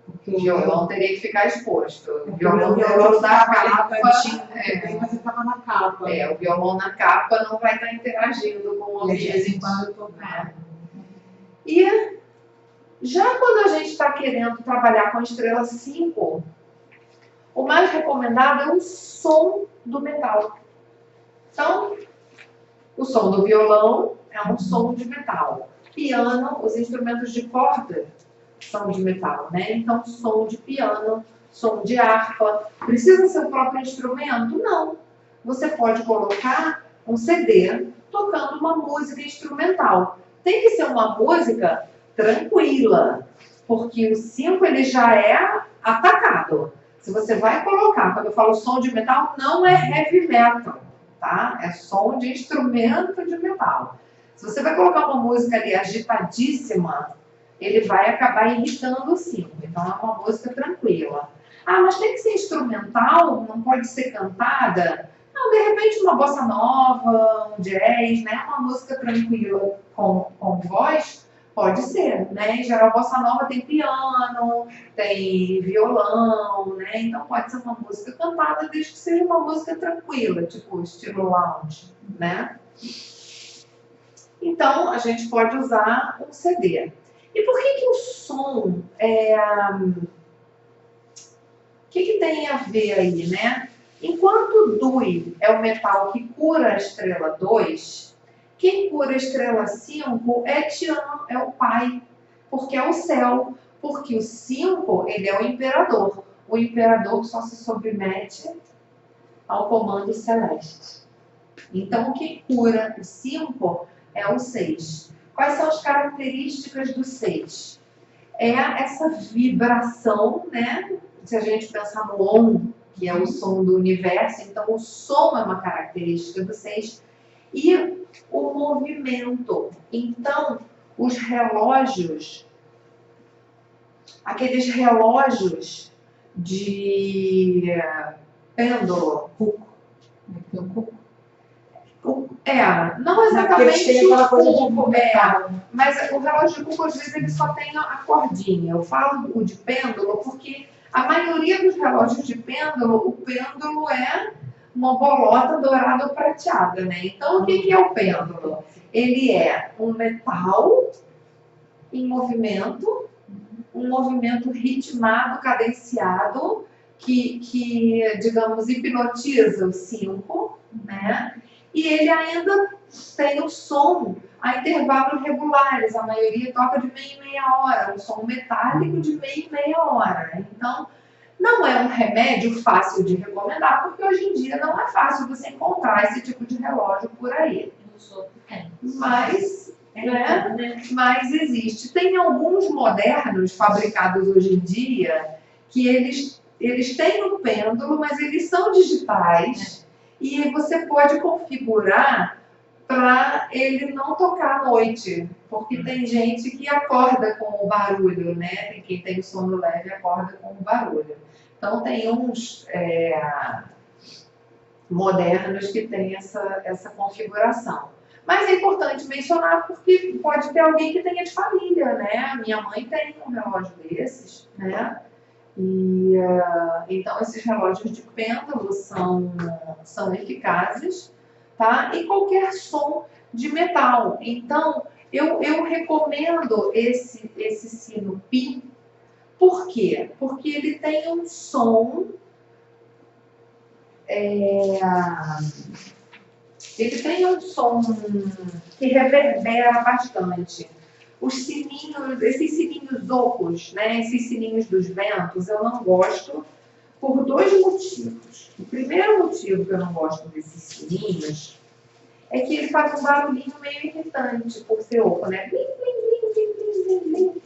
Porque O violão teria que ficar exposto. O o violão violão dentro da ficava capa. tinha também, mas ele estava na capa. O violão na capa não vai estar interagindo com o E de vez ambiente. em quando eu tocava. E já quando a gente está querendo trabalhar com a estrela 5, o mais recomendado é o som do metal. Então, o som do violão é um som de metal. Piano, os instrumentos de corda são de metal, né? Então, som de piano, som de harpa. Precisa ser o próprio instrumento? Não. Você pode colocar um CD tocando uma música instrumental. Tem que ser uma música tranquila, porque o 5 ele já é atacado. Se você vai colocar, quando eu falo som de metal, não é heavy metal, tá? É som de instrumento de metal. Se você vai colocar uma música ali agitadíssima, ele vai acabar irritando o 5. Então é uma música tranquila. Ah, mas tem que ser instrumental? Não pode ser cantada? Não, de repente uma bossa nova, um jazz, né? Uma música tranquila com voz, pode ser, né? Em geral, bossa nova tem piano, tem violão, né? Então pode ser uma música cantada, desde que seja uma música tranquila, tipo estilo lounge, né? Então a gente pode usar um CD. E por que o som o que tem a ver aí, né? Enquanto o Dui é o metal que cura a estrela 2, quem cura a estrela 5 é Tian, é o pai, porque é o céu, porque o 5 ele é o imperador. O imperador só se submete ao comando celeste. Então, quem cura o 5 é o 6. Quais são as características do 6? É essa vibração, né? Se a gente pensar no OM, que é o som do universo, então o som é uma característica do 6. E o movimento. Então, os relógios, aqueles relógios de pêndulo, não exatamente o cuco, mas o relógio de cuco, às vezes, ele só tem a cordinha. Eu falo o de pêndulo porque a maioria dos relógios de pêndulo, o pêndulo é uma bolota dourada ou prateada, né? Então, o que é o pêndulo? Ele é um metal em movimento, um movimento ritmado, cadenciado, que digamos, hipnotiza o 5, né? E ele ainda tem o som a intervalos regulares. A maioria toca de meia em meia hora, um som metálico de meia em meia hora. Não é um remédio fácil de recomendar, porque hoje em dia não é fácil você encontrar esse tipo de relógio por aí. Mas existe. Tem alguns modernos fabricados hoje em dia que eles têm um pêndulo, mas eles são digitais. E você pode configurar para ele não tocar à noite, porque tem gente que acorda com o barulho, né? Tem quem tem o sono leve e acorda com o barulho. Então tem uns modernos que têm essa configuração. Mas é importante mencionar porque pode ter alguém que tenha de família, né? A minha mãe tem um relógio desses, né? E então esses relógios de pêndulo são eficazes, tá? E qualquer som de metal. Então eu recomendo esse sino Pi. Por quê? Porque ele tem um som ele tem um som que reverbera bastante. Os sininhos, esses sininhos ocos, né? Esses sininhos dos ventos, eu não gosto por dois motivos. O primeiro motivo que eu não gosto desses sininhos é que ele faz um barulhinho meio irritante por ser oco, né? Blim, blim, blim, blim, blim, blim.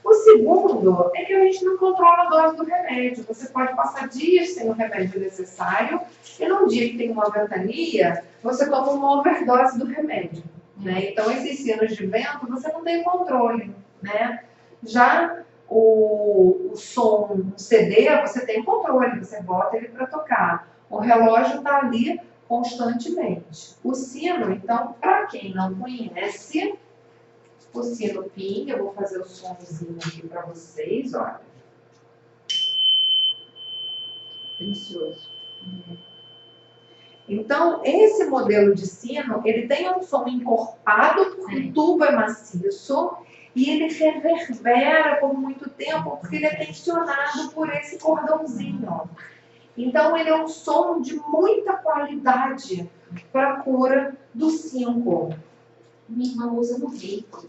O segundo é que a gente não controla a dose do remédio. Você pode passar dias sem o remédio necessário e num dia que tem uma ventania, você toma uma overdose do remédio, né? Então, esses sinos de vento, você não tem controle, né? Já o som, um CD, você tem controle, você bota ele para tocar. O relógio está ali constantemente. O sino, então, para quem não conhece, o sino PIN, eu vou fazer o somzinho aqui para vocês, olha. Delicioso. Então, esse modelo de sino, ele tem um som encorpado, porque o tubo é maciço, e ele reverbera por muito tempo, porque ele é tensionado por esse cordãozinho. Então, ele é um som de muita qualidade para a cura do 5. Minha irmã usa no reiki.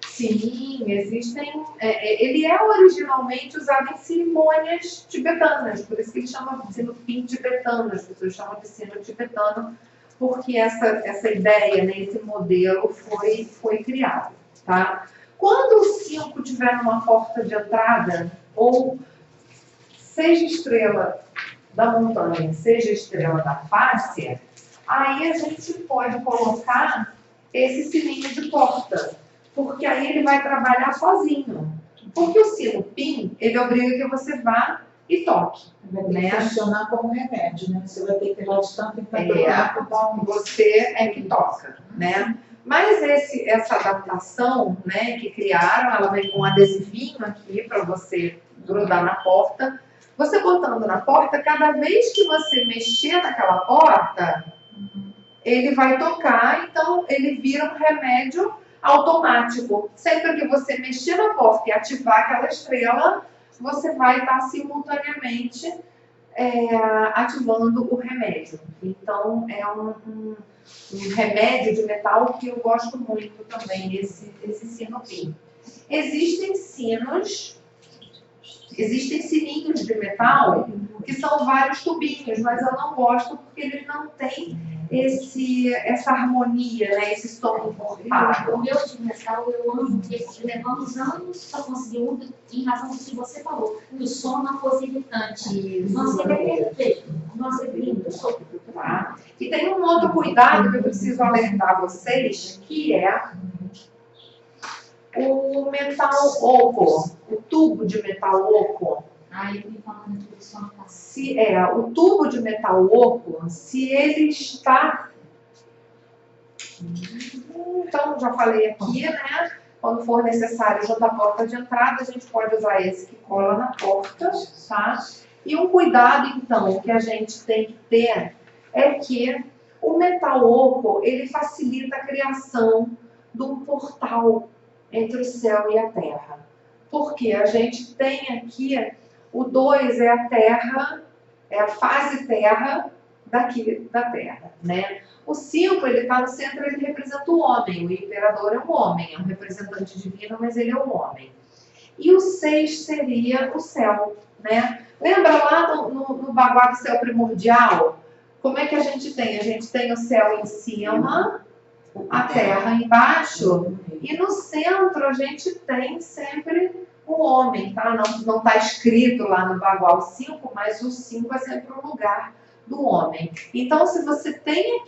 Sim, existem. Ele é originalmente usado em cerimônias tibetanas, por isso que ele chama de sino PIN tibetano, as pessoas chamam de sino tibetano, porque essa ideia, né, esse modelo foi criado. Tá? Quando o 5 estiver numa porta de entrada, ou seja estrela da montanha, seja estrela da face, aí a gente pode colocar esse sininho de porta, porque aí ele vai trabalhar sozinho. Porque o sino PIN, ele obriga que você vá e toque. Vai ter que funcionar como remédio, né? Você vai ter que ir lá de tanto em tanto tempo. Você é que toca, né? Mas essa adaptação, né, que criaram, ela vem com um adesivinho aqui para você grudar na porta. Você botando na porta, cada vez que você mexer naquela porta, ele vai tocar, então ele vira um remédio automático. Sempre que você mexer na porta e ativar aquela estrela, você vai estar simultaneamente ativando o remédio. Então, é um remédio de metal que eu gosto muito também, esse sino PIN. Existem sininhos de metal que são vários tubinhos, mas eu não gosto porque eles não têm essa harmonia, né? Esse som encorpado. O meu de metal eu amo, porque levamos anos para conseguir um, em razão do que você falou, que o som não fosse irritante. Nossa, ele é perfeito. Nossa, é lindo. Tá? E tem um outro cuidado que eu preciso alertar vocês, que é o metal oco, o tubo de metal oco. Eu me falando tudo só no passado. O tubo de metal oco, se ele está... Então, já falei aqui, né? Quando for necessário, junto à porta de entrada, a gente pode usar esse que cola na porta, tá? E um cuidado, então, que a gente tem que ter é que o metal oco, ele facilita a criação de um portal entre o céu e a terra. Porque a gente tem aqui, o 2 é a terra, é a fase terra daqui da terra, né? O 5, ele está no centro, ele representa o homem. O imperador é um homem, é um representante divino, mas ele é um homem. E o 6 seria o céu, né? Lembra lá no Baguá do céu primordial? Como é que a gente tem? A gente tem o céu em cima, a terra embaixo, e no centro a gente tem sempre o homem, tá? Não está escrito lá no Baguá o 5, mas o 5 é sempre o lugar do homem. Então, se você tem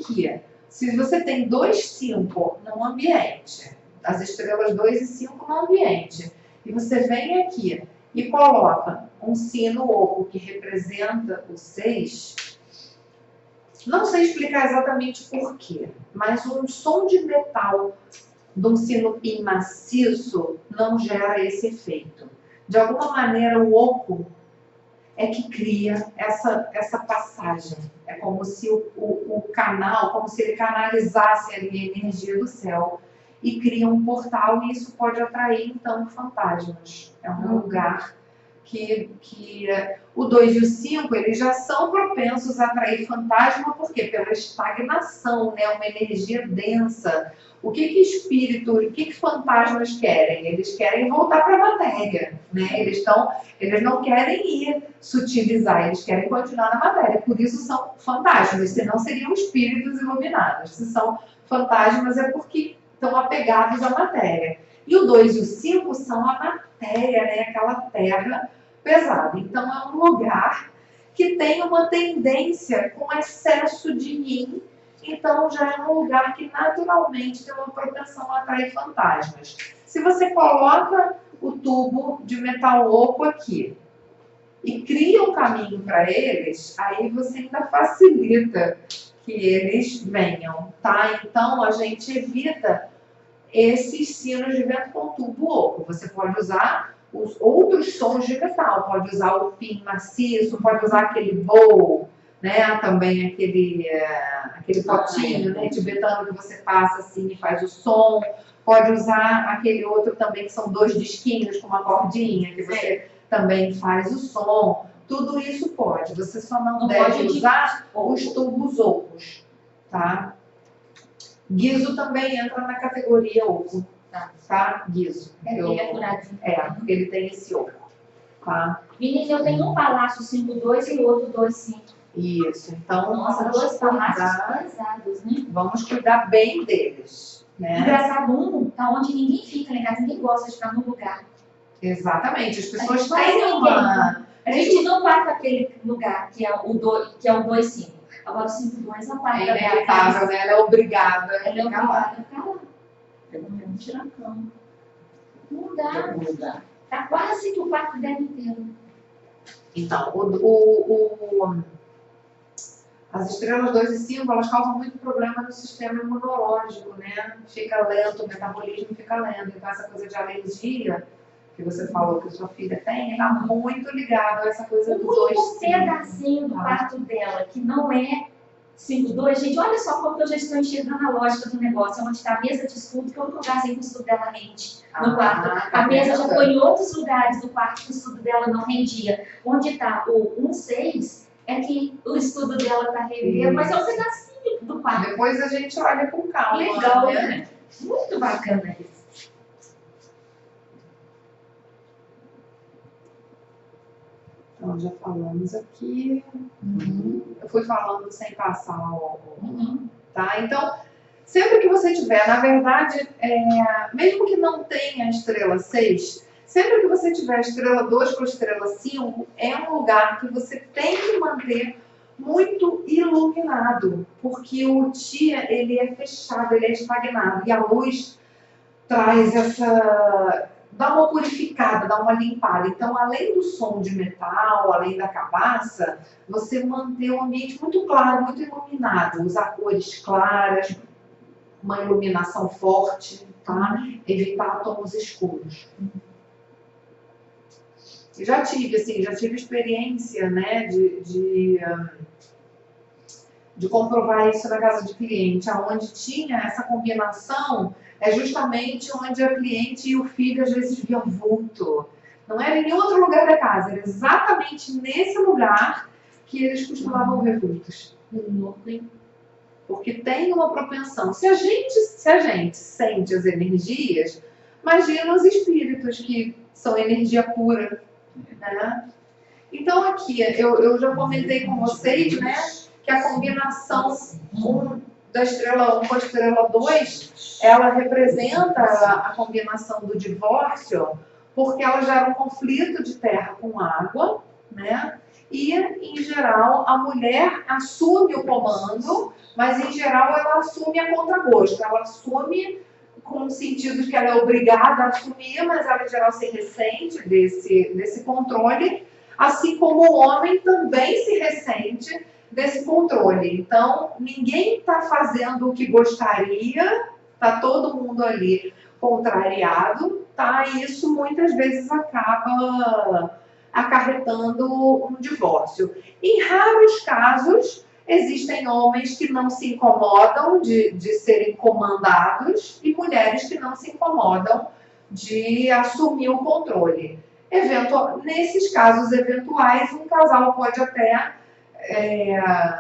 2, 5 no ambiente, as estrelas 2 e 5 no ambiente, e você vem aqui e coloca um sino oco que representa o 6, não sei explicar exatamente por quê, mas um som de metal de um sino PIN maciço não gera esse efeito. De alguma maneira, o oco é que cria essa passagem. É como se o canal, como se ele canalizasse ali a energia do céu e cria um portal, e isso pode atrair, então, fantasmas. É um lugar o 2 e o 5, eles já são propensos a atrair fantasma, por quê? Pela estagnação, né? Uma energia densa. O que espírito, o que fantasmas querem? Eles querem voltar para a matéria, né? Eles não querem ir sutilizar, eles querem continuar na matéria. Por isso são fantasmas, senão seriam espíritos iluminados. Se são fantasmas é porque estão apegados à matéria. E o 2 e o 5 são a matéria, né? Aquela terra pesada. Então é um lugar que tem uma tendência com excesso de yin. Então já é um lugar que naturalmente tem uma propensão a atrair fantasmas. Se você coloca o tubo de metal oco aqui e cria um caminho para eles, aí você ainda facilita que eles venham, tá? Então a gente evita esses sinos de vento com tubo oco. Você pode usar os outros sons de metal, pode usar o pin maciço, pode usar aquele bowl, né? Também aquele potinho, né, tibetano que você passa assim e faz o som. Pode usar aquele outro também que são 2 disquinhos com uma cordinha que você também faz o som. Tudo isso pode. Você só não deve usar os tubos ocos, tá? Guizo também entra na categoria oco, tá? Guizo. Porque ele tem esse oco, tá? Meninas, eu tenho um palácio 5-2 e o outro 2-5. Isso, então Nossa, vamos 2 palácios cuidar, pesados, né? vamos cuidar bem deles, né? Engraçado, um tá onde ninguém fica, né? Ninguém gosta de ficar no lugar. Exatamente, as pessoas Mas têm uma... A gente não vai para aquele lugar que é o 2-5. Agora o 5-2 não vai É inevitável, né? Ela é obrigada. Ela é obrigada a ficar lá. Pelo menos tirar a cama. Não Em dá. algum lugar. Tá quase que o quarto dela inteiro. Então, as estrelas 2 e 5, elas causam muito problema no sistema imunológico, né? Fica lento, o metabolismo fica lento. Então, essa coisa de alergia, que você falou que sua filha tem, está muito ligado a essa coisa dos O 2 único pedacinho do quarto dela, que não é 5-2, gente, olha só como que eu já estou enxergando a lógica do negócio. Onde está a mesa de estudo, que é o único lugarzinho que o estudo dela rende no quarto. A mesa já foi em outros lugares do quarto que o estudo dela não rendia. Onde está o 1-6, é que o estudo dela está rendendo, mas é um pedacinho do quarto. Depois a gente olha com calma. Legal, né? Muito bacana isso. Então, já falamos aqui. Eu fui falando sem passar tá? Então, sempre que você tiver, na verdade, mesmo que não tenha a estrela 6, sempre que você tiver a estrela 2 com a estrela 5, é um lugar que você tem que manter muito iluminado, porque o dia, ele é fechado, ele é estagnado, e a luz traz dá uma purificada, dá uma limpada. Então, além do som de metal, além da cabaça, você manter o ambiente muito claro, muito iluminado, usar cores claras, uma iluminação forte, tá? Evitar tons escuros. Eu já tive experiência, né, de comprovar isso na casa de cliente, onde tinha essa combinação, é justamente onde a cliente e o filho às vezes viam vulto. Não era em nenhum outro lugar da casa, era exatamente nesse lugar que eles costumavam ver vultos. Porque tem uma propensão. Se a gente sente as energias, imagina os espíritos que são energia pura, né? Então aqui, eu já comentei com vocês, né, que a combinação da estrela 1 com a estrela 2, ela representa a combinação do divórcio, porque ela gera um conflito de terra com água, né? E, em geral, a mulher assume o comando, mas, em geral, ela assume a contragosto. Ela assume com o sentido de que ela é obrigada a assumir, mas ela, em geral, se ressente desse controle, assim como o homem também se ressente desse controle. Então, ninguém está fazendo o que gostaria, está todo mundo ali contrariado, tá? E isso muitas vezes acaba acarretando um divórcio. Em raros casos, existem homens que não se incomodam de serem comandados e mulheres que não se incomodam de assumir o controle. Nesses casos eventuais, um casal pode até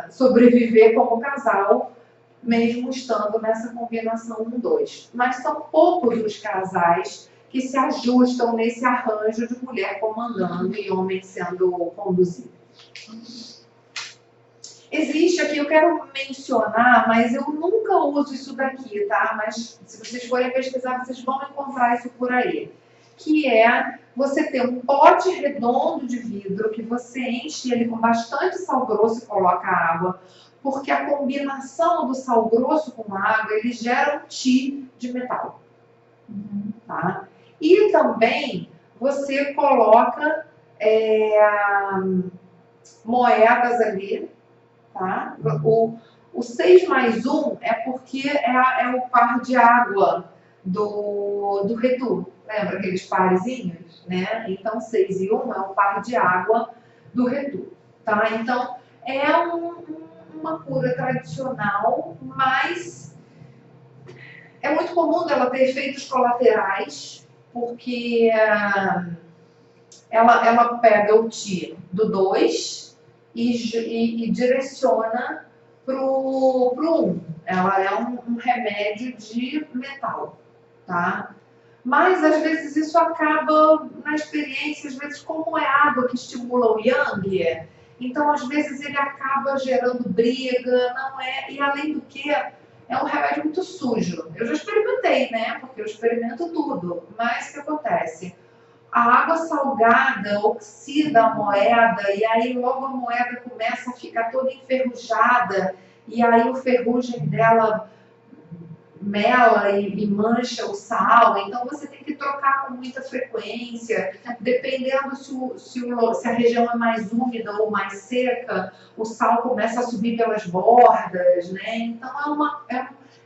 sobreviver como casal, mesmo estando nessa combinação 1-2. Mas são poucos os casais que se ajustam nesse arranjo de mulher comandando e homem sendo conduzido. Existe aqui, eu quero mencionar, mas eu nunca uso isso daqui, tá? Mas se vocês forem pesquisar, vocês vão encontrar isso por aí. Que é você ter um pote redondo de vidro que você enche ele com bastante sal grosso e coloca água, porque a combinação do sal grosso com água, ele gera um Ti de metal. Tá? E também você coloca moedas ali, tá? O 6 mais 1 é porque é o par de água do retu. Lembra aqueles parezinhos? Né? Então, 6 e 1 é o par de água do retu. Tá? Então, é uma cura tradicional, mas é muito comum dela ter efeitos colaterais, porque ela pega o Ti do 2 e direciona para o 1. Ela é um remédio de metal, tá? Mas, às vezes, isso acaba, na experiência, às vezes, como é água que estimula o Yang, então, às vezes, ele acaba gerando briga, não é? E, além do que, é um remédio muito sujo. Eu já experimentei, né? Porque eu experimento tudo. Mas, o que acontece? A água salgada oxida a moeda e aí logo a moeda começa a ficar toda enferrujada e aí o ferrugem dela mela e mancha o sal. Então você tem que trocar com muita frequência, dependendo se a região é mais úmida ou mais seca, o sal começa a subir pelas bordas, né? Então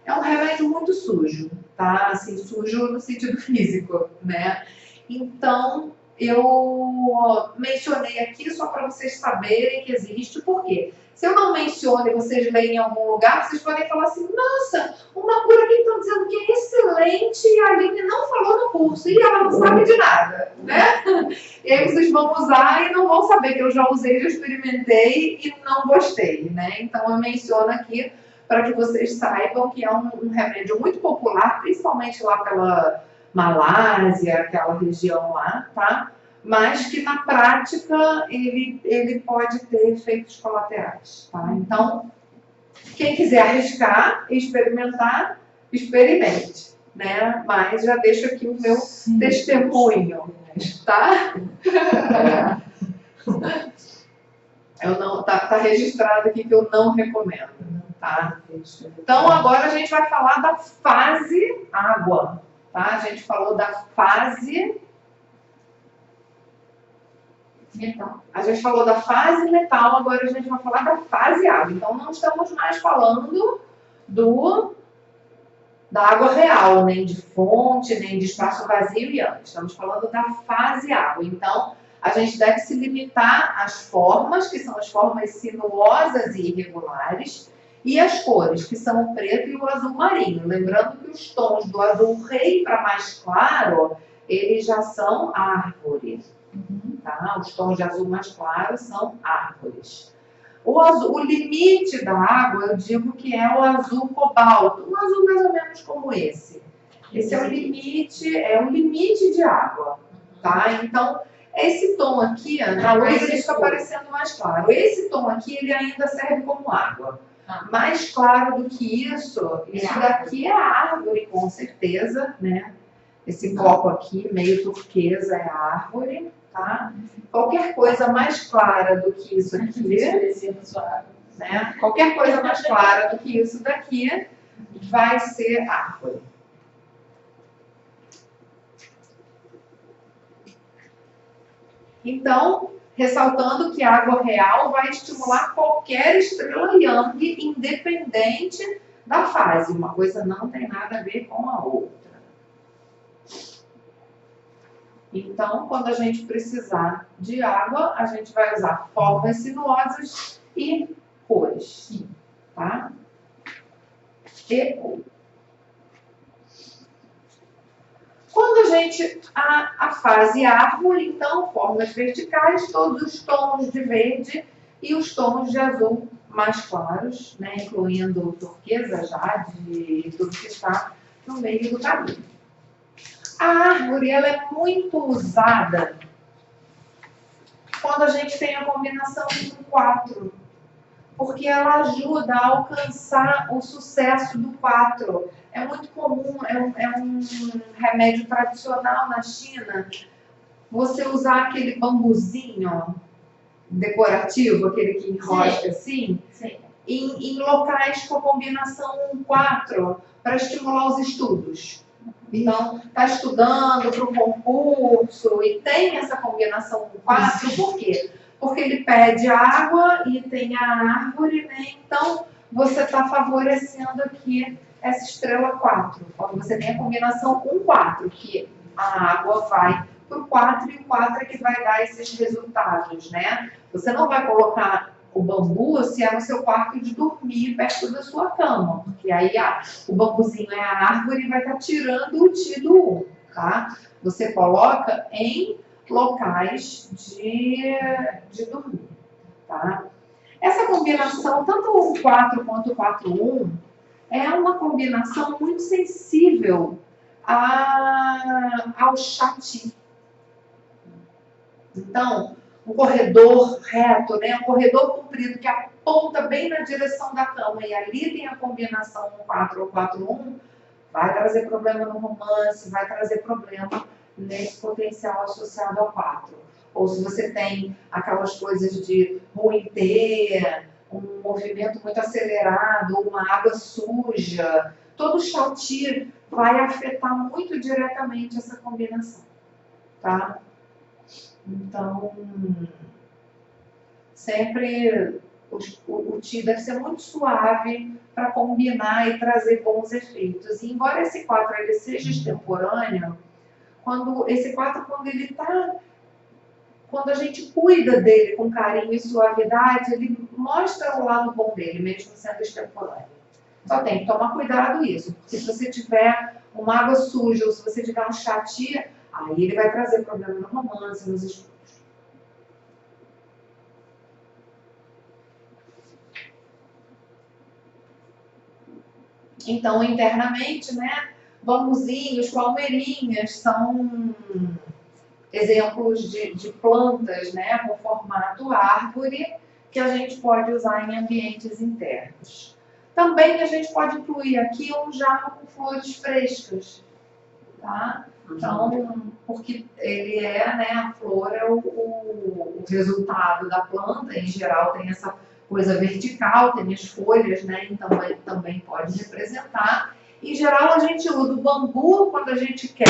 é um remédio muito sujo, tá? Assim, sujo no sentido físico, né? Então, eu mencionei aqui só para vocês saberem que existe. Por quê? Se eu não menciono e vocês leem em algum lugar, vocês podem falar assim, nossa, uma cura que estão dizendo que é excelente e a Aline não falou no curso e ela não sabe de nada, né? E aí vocês vão usar e não vão saber que eu já usei, já experimentei e não gostei, né? Então, eu menciono aqui para que vocês saibam que é um remédio muito popular, principalmente lá pela Malásia, aquela região lá, tá? Mas que na prática ele pode ter efeitos colaterais, tá? Então, quem quiser arriscar e experimentar, experimente, né? Mas já deixo aqui o meu testemunho, tá? Tá registrado aqui que eu não recomendo, tá? Então, agora a gente vai falar da fase água. Tá? A gente falou da fase metal. A gente falou da fase metal, agora a gente vai falar da fase água. Então, não estamos mais falando da água real, nem de fonte, nem de espaço vazio e antes. Estamos falando da fase água. Então, a gente deve se limitar às formas, que são as formas sinuosas e irregulares, e as cores, que são o preto e o azul marinho. Lembrando que os tons do azul rei para mais claro, eles já são árvore. Tá? Os tons de azul mais claro são árvores. O limite da água, eu digo que é o azul cobalto. Um azul mais ou menos como esse. Esse é o limite de água. Tá? Então, esse tom aqui, na luz ele fica parecendo mais claro. Esse tom aqui, ele ainda serve como água. Mais claro do que isso daqui é árvore, com certeza, né? Esse copo aqui, meio turquesa, é árvore, tá? Qualquer coisa mais clara do que isso aqui, né? Qualquer coisa mais clara do que isso daqui vai ser árvore. Então, ressaltando que a água real vai estimular qualquer estrela Yang, independente da fase. Uma coisa não tem nada a ver com a outra. Então, quando a gente precisar de água, a gente vai usar formas sinuosas e cores. Tá? E cor. Quando a fase árvore, então, formas verticais, todos os tons de verde e os tons de azul mais claros, né, incluindo turquesa, jade e tudo que está no meio do caminho. A árvore ela é muito usada quando a gente tem a combinação com 4, porque ela ajuda a alcançar o sucesso do 4. É muito comum, é um remédio tradicional na China, você usar aquele bambuzinho decorativo, aquele que enrosca assim, Sim. em locais com a combinação 4, para estimular os estudos. Então, está estudando para o concurso e tem essa combinação 4, por quê? Porque ele pede água e tem a árvore, né? Então, você está favorecendo aqui essa estrela 4. Quando você tem a combinação 1-4, que a água vai para o 4 e o 4 é que vai dar esses resultados, né? Você não vai colocar o bambu se é no seu quarto de dormir perto da sua cama, porque aí o bambuzinho é a árvore e vai estar tirando o Ti do 1, tá? Você coloca em locais de dormir, tá? Essa combinação, tanto o 4 quanto o 4-1, é uma combinação muito sensível ao Shakti. Então, um corredor reto, né? Um corredor comprido que aponta bem na direção da cama e ali tem a combinação 4 ou 4-1, vai trazer problema no romance, vai trazer problema nesse potencial associado ao 4. Ou se você tem aquelas coisas de ruim-ter, um movimento muito acelerado, uma água suja, todo Shakti vai afetar muito diretamente essa combinação, tá? Então, sempre o Ti deve ser muito suave para combinar e trazer bons efeitos. E embora esse 4 ele seja extemporâneo, quando ele está, quando a gente cuida dele com carinho e suavidade, ele mostra o lado bom dele, mesmo sendo extemporâneo. Só tem que tomar cuidado isso, porque se você tiver uma água suja ou se você tiver um Shakti, aí ele vai trazer problema no romance, nos estudos. Então, internamente, né, bambuzinhos, palmeirinhas são exemplos de plantas, né, com formato árvore que a gente pode usar em ambientes internos. Também a gente pode incluir aqui um jarro com flores frescas, tá? Então, porque ele é, né, a flor é o resultado da planta, em geral tem essa coisa vertical, tem as folhas, né, então ele também pode representar. Em geral a gente usa o bambu quando a gente quer...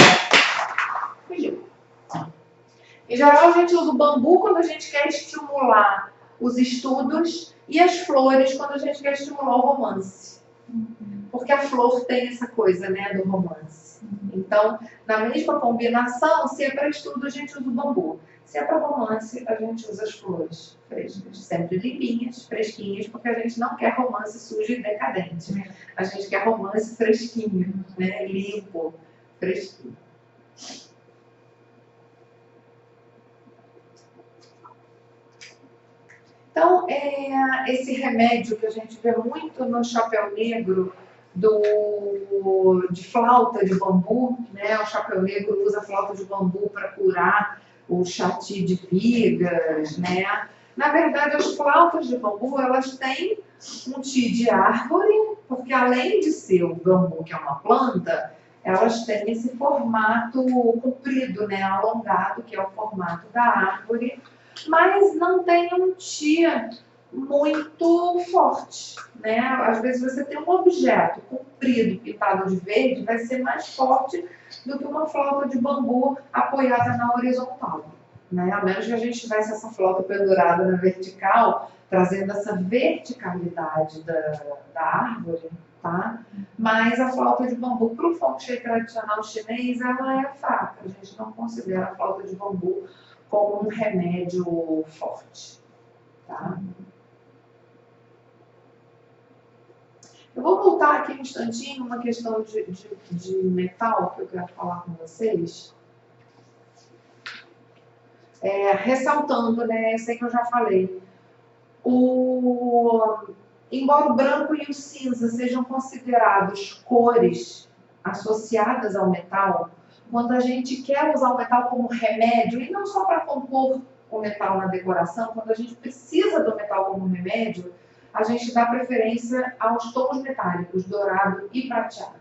Em geral a gente usa o bambu quando a gente quer estimular os estudos e as flores quando a gente quer estimular o romance. Porque a flor tem essa coisa, né, do romance. Então, na mesma combinação, se é para estudo, a gente usa o bambu. Se é para romance, a gente usa as flores frescas. Sempre limpinhas, fresquinhas, porque a gente não quer romance sujo e decadente. A gente quer romance fresquinho, né, limpo, fresquinho. Então, esse remédio que a gente vê muito no chapéu negro, de flauta de bambu, né? O chapéu negro usa flauta de bambu para curar o Shakti de vigas, né? Na verdade, as flautas de bambu, elas têm um Ti de árvore, porque além de ser o bambu, que é uma planta, elas têm esse formato comprido, né? Alongado, que é o formato da árvore, mas não tem um Ti muito forte, né? Às vezes você tem um objeto comprido, pintado de verde, vai ser mais forte do que uma flauta de bambu apoiada na horizontal, né? A menos que a gente tivesse essa flauta pendurada na vertical, trazendo essa verticalidade da árvore, tá? Mas a flauta de bambu, para o Feng Shui tradicional chinês, ela é fraca. A gente não considera a flauta de bambu como um remédio forte, tá? Eu vou voltar aqui um instantinho, uma questão de metal que eu quero falar com vocês. Ressaltando, né, sei que eu já falei, embora o branco e o cinza sejam considerados cores associadas ao metal, quando a gente quer usar o metal como remédio, e não só para compor o metal na decoração, quando a gente precisa do metal como remédio, a gente dá preferência aos tons metálicos, dourado e prateado.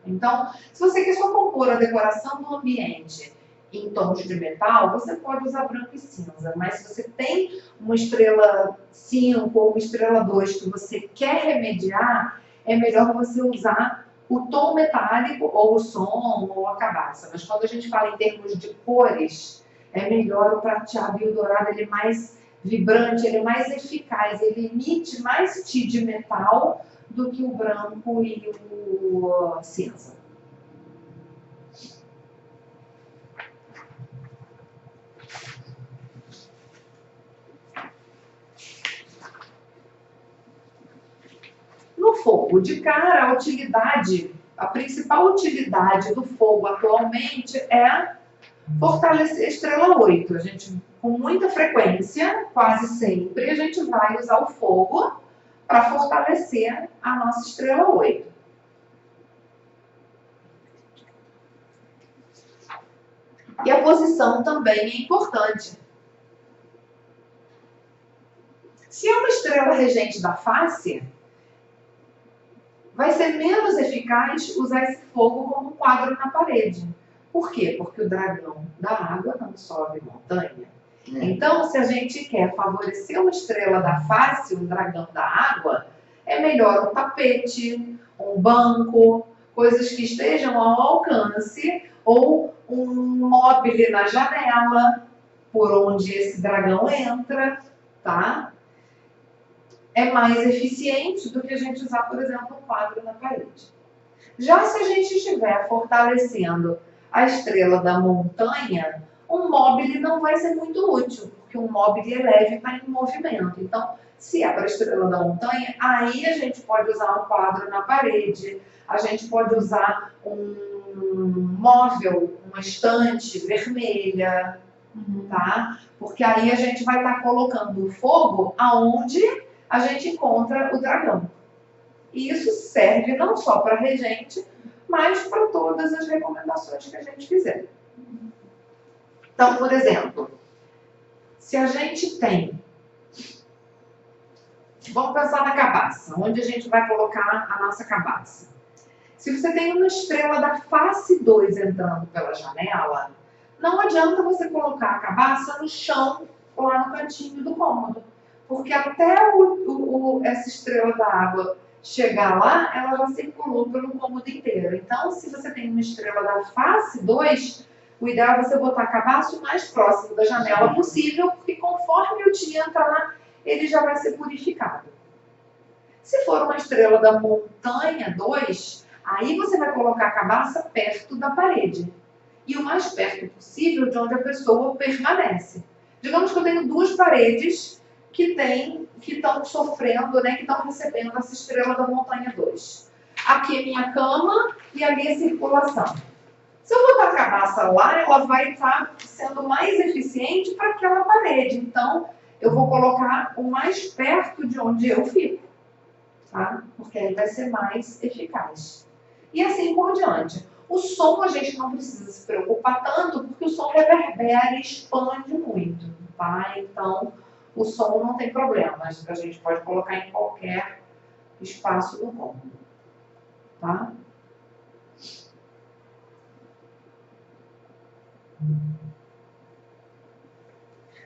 Então, se você quer só compor a decoração do ambiente em tons de metal, você pode usar branco e cinza. Mas se você tem uma estrela 5 ou uma estrela 2 que você quer remediar, é melhor você usar o tom metálico, ou o som, ou a cabaça. Mas quando a gente fala em termos de cores, é melhor o prateado e o dourado, ele é mais vibrante, ele é mais eficaz, ele emite mais ti de metal do que o branco e o cinza. No fogo de cara, a principal utilidade do fogo atualmente é fortalecer a estrela 8. A gente, com muita frequência, quase sempre, a gente vai usar o fogo para fortalecer a nossa estrela 8. E a posição também é importante. Se é uma estrela regente da face, vai ser menos eficaz usar esse fogo como um quadro na parede. Por quê? Porque o dragão da água não sobe montanha. Então, se a gente quer favorecer uma estrela da face, um dragão da água, é melhor um tapete, um banco, coisas que estejam ao alcance, ou um móvel na janela, por onde esse dragão entra, tá? É mais eficiente do que a gente usar, por exemplo, um quadro na parede. Já se a gente estiver fortalecendo a estrela da montanha, um móvel não vai ser muito útil, porque um móvel é leve e está em movimento. Então, se é para a estrela da montanha, aí a gente pode usar um quadro na parede, a gente pode usar um móvel, uma estante vermelha, tá? Porque aí a gente vai estar colocando o fogo aonde a gente encontra o dragão. E isso serve não só para regente, mas para todas as recomendações que a gente fizer. Então, por exemplo, se a gente tem... Vamos pensar na cabaça, onde a gente vai colocar a nossa cabaça. Se você tem uma estrela da face 2 entrando pela janela, não adianta você colocar a cabaça no chão, lá no cantinho do cômodo. Porque até essa estrela da água chegar lá, ela já circulou pelo cômodo inteiro. Então, se você tem uma estrela da face 2, o ideal é você botar a cabaça o mais próximo da janela possível, porque conforme o ti entrar, ele já vai ser purificado. Se for uma estrela da montanha 2, aí você vai colocar a cabaça perto da parede. E o mais perto possível de onde a pessoa permanece. Digamos que eu tenho duas paredes que estão sofrendo, né, que estão recebendo essa estrela da montanha 2. Aqui é minha cama e ali é circulação. Se eu botar a cabaça lá, ela vai estar sendo mais eficiente para aquela parede. Então, eu vou colocar o mais perto de onde eu fico, tá? Porque aí vai ser mais eficaz. E assim por diante. O som a gente não precisa se preocupar tanto, porque o som reverbera e expande muito, tá? Então, o som não tem problema, a gente pode colocar em qualquer espaço do cômodo, tá?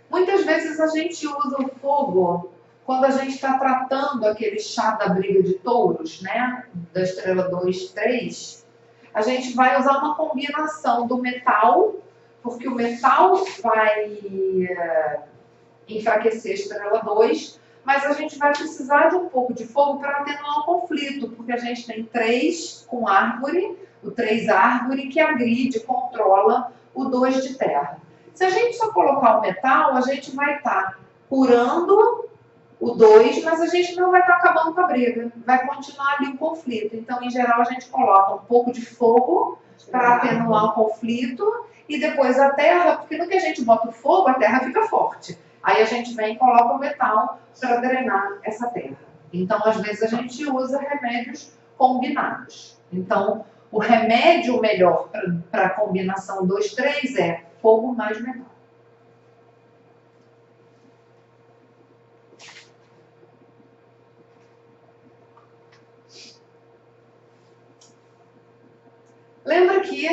Muitas vezes a gente usa o fogo quando a gente está tratando aquele chá da briga de touros, né? Da estrela 2, 3, a gente vai usar uma combinação do metal, porque o metal vai enfraquecer a estrela 2, mas a gente vai precisar de um pouco de fogo para atenuar o conflito, porque a gente tem 3 com árvore, o 3 árvore que agride, controla o 2 de terra. Se a gente só colocar o metal, a gente vai estar curando o 2, mas a gente não vai estar acabando com a briga, vai continuar ali o conflito. Então, em geral, a gente coloca um pouco de fogo para atenuar o conflito e depois a terra, porque no que a gente bota o fogo, a terra fica forte. Aí a gente vem e coloca o metal para drenar essa terra. Então, às vezes, a gente usa remédios combinados. Então, o remédio melhor para a combinação 2, 3 é fogo mais metal. Lembra que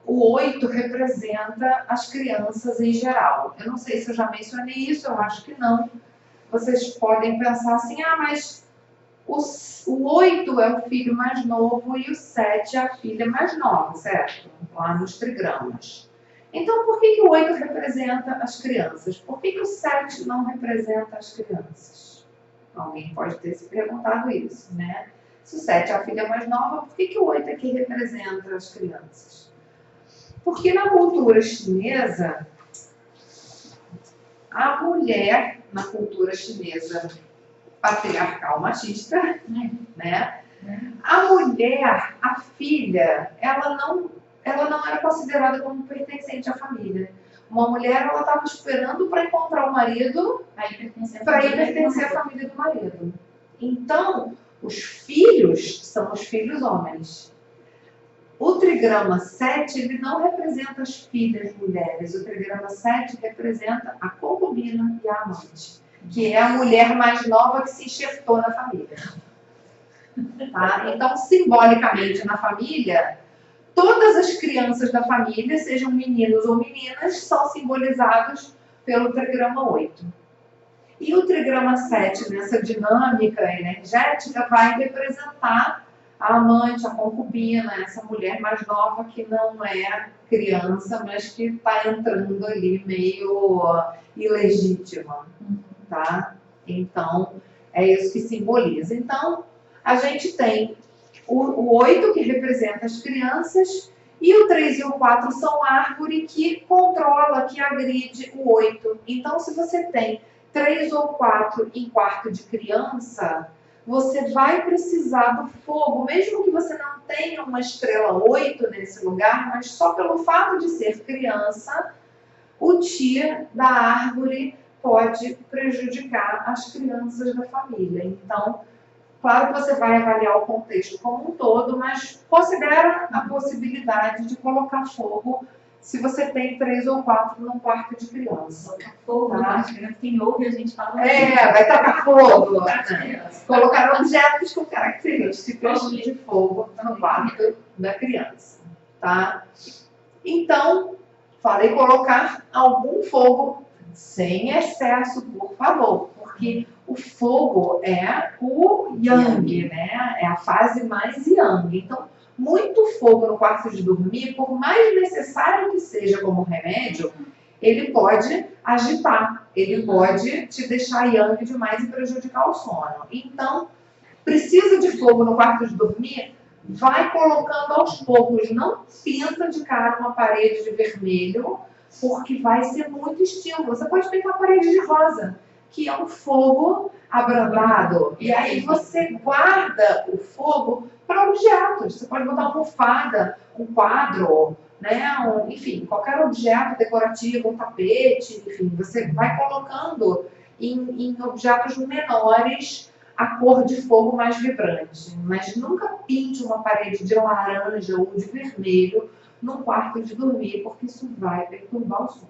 o 8 representa as crianças em geral. Eu não sei se eu já mencionei isso, eu acho que não. Vocês podem pensar assim, mas o 8 é o filho mais novo e o 7 é a filha mais nova, certo? Lá nos trigramas. Então, por que o 8 representa as crianças? Por que o 7 não representa as crianças? Alguém pode ter se perguntado isso, né? Se o 7 é a filha mais nova, por que o 8 é que representa as crianças? Porque na cultura chinesa, a mulher, na cultura chinesa patriarcal machista, né? A mulher, a filha, ela não era considerada como pertencente à família. Uma mulher, ela estava esperando para encontrar o marido, para ir pertencer à família do marido. Então, os filhos são os filhos homens. O trigrama 7, ele não representa as filhas mulheres. O trigrama 7 representa a concubina e a amante, que é a mulher mais nova que se enxertou na família. Tá? Então, simbolicamente, na família, todas as crianças da família, sejam meninos ou meninas, são simbolizados pelo trigrama 8. E o trigrama 7, nessa dinâmica energética, vai representar a amante, a concubina, essa mulher mais nova que não é criança, mas que está entrando ali meio ilegítima. Tá? Então, é isso que simboliza. Então, a gente tem o 8, que representa as crianças, e o 3 e o 4 são árvore que controla, que agride o 8. Então, se você tem 3 ou 4 em quarto de criança, você vai precisar do fogo, mesmo que você não tenha uma estrela 8 nesse lugar, mas só pelo fato de ser criança, o tia da árvore pode prejudicar as crianças da família. Então, claro que você vai avaliar o contexto como um todo, mas considera a possibilidade de colocar fogo se você tem 3 ou 4 num quarto de criança. Colocar fogo, tá? Quem ouve a gente fala. Vai tacar fogo. Colocar objetos com características de fogo no quarto da criança. Tá? Então, falei colocar algum fogo sem excesso, por favor, porque o fogo é o yang, né? É a fase mais yang. Então, muito fogo no quarto de dormir, por mais necessário que seja como remédio, ele pode agitar, ele pode te deixar yang demais e prejudicar o sono. Então, precisa de fogo no quarto de dormir? Vai colocando aos poucos, não pinta de cara uma parede de vermelho, porque vai ser muito estímulo. Você pode pintar a parede de rosa, que é um fogo abrandado. E aí você guarda o fogo para objetos. Você pode botar uma almofada, um quadro, né? Enfim, qualquer objeto decorativo, um tapete, enfim, você vai colocando em objetos menores a cor de fogo mais vibrante. Mas nunca pinte uma parede de laranja ou de vermelho no quarto de dormir, porque isso vai perturbar o sono.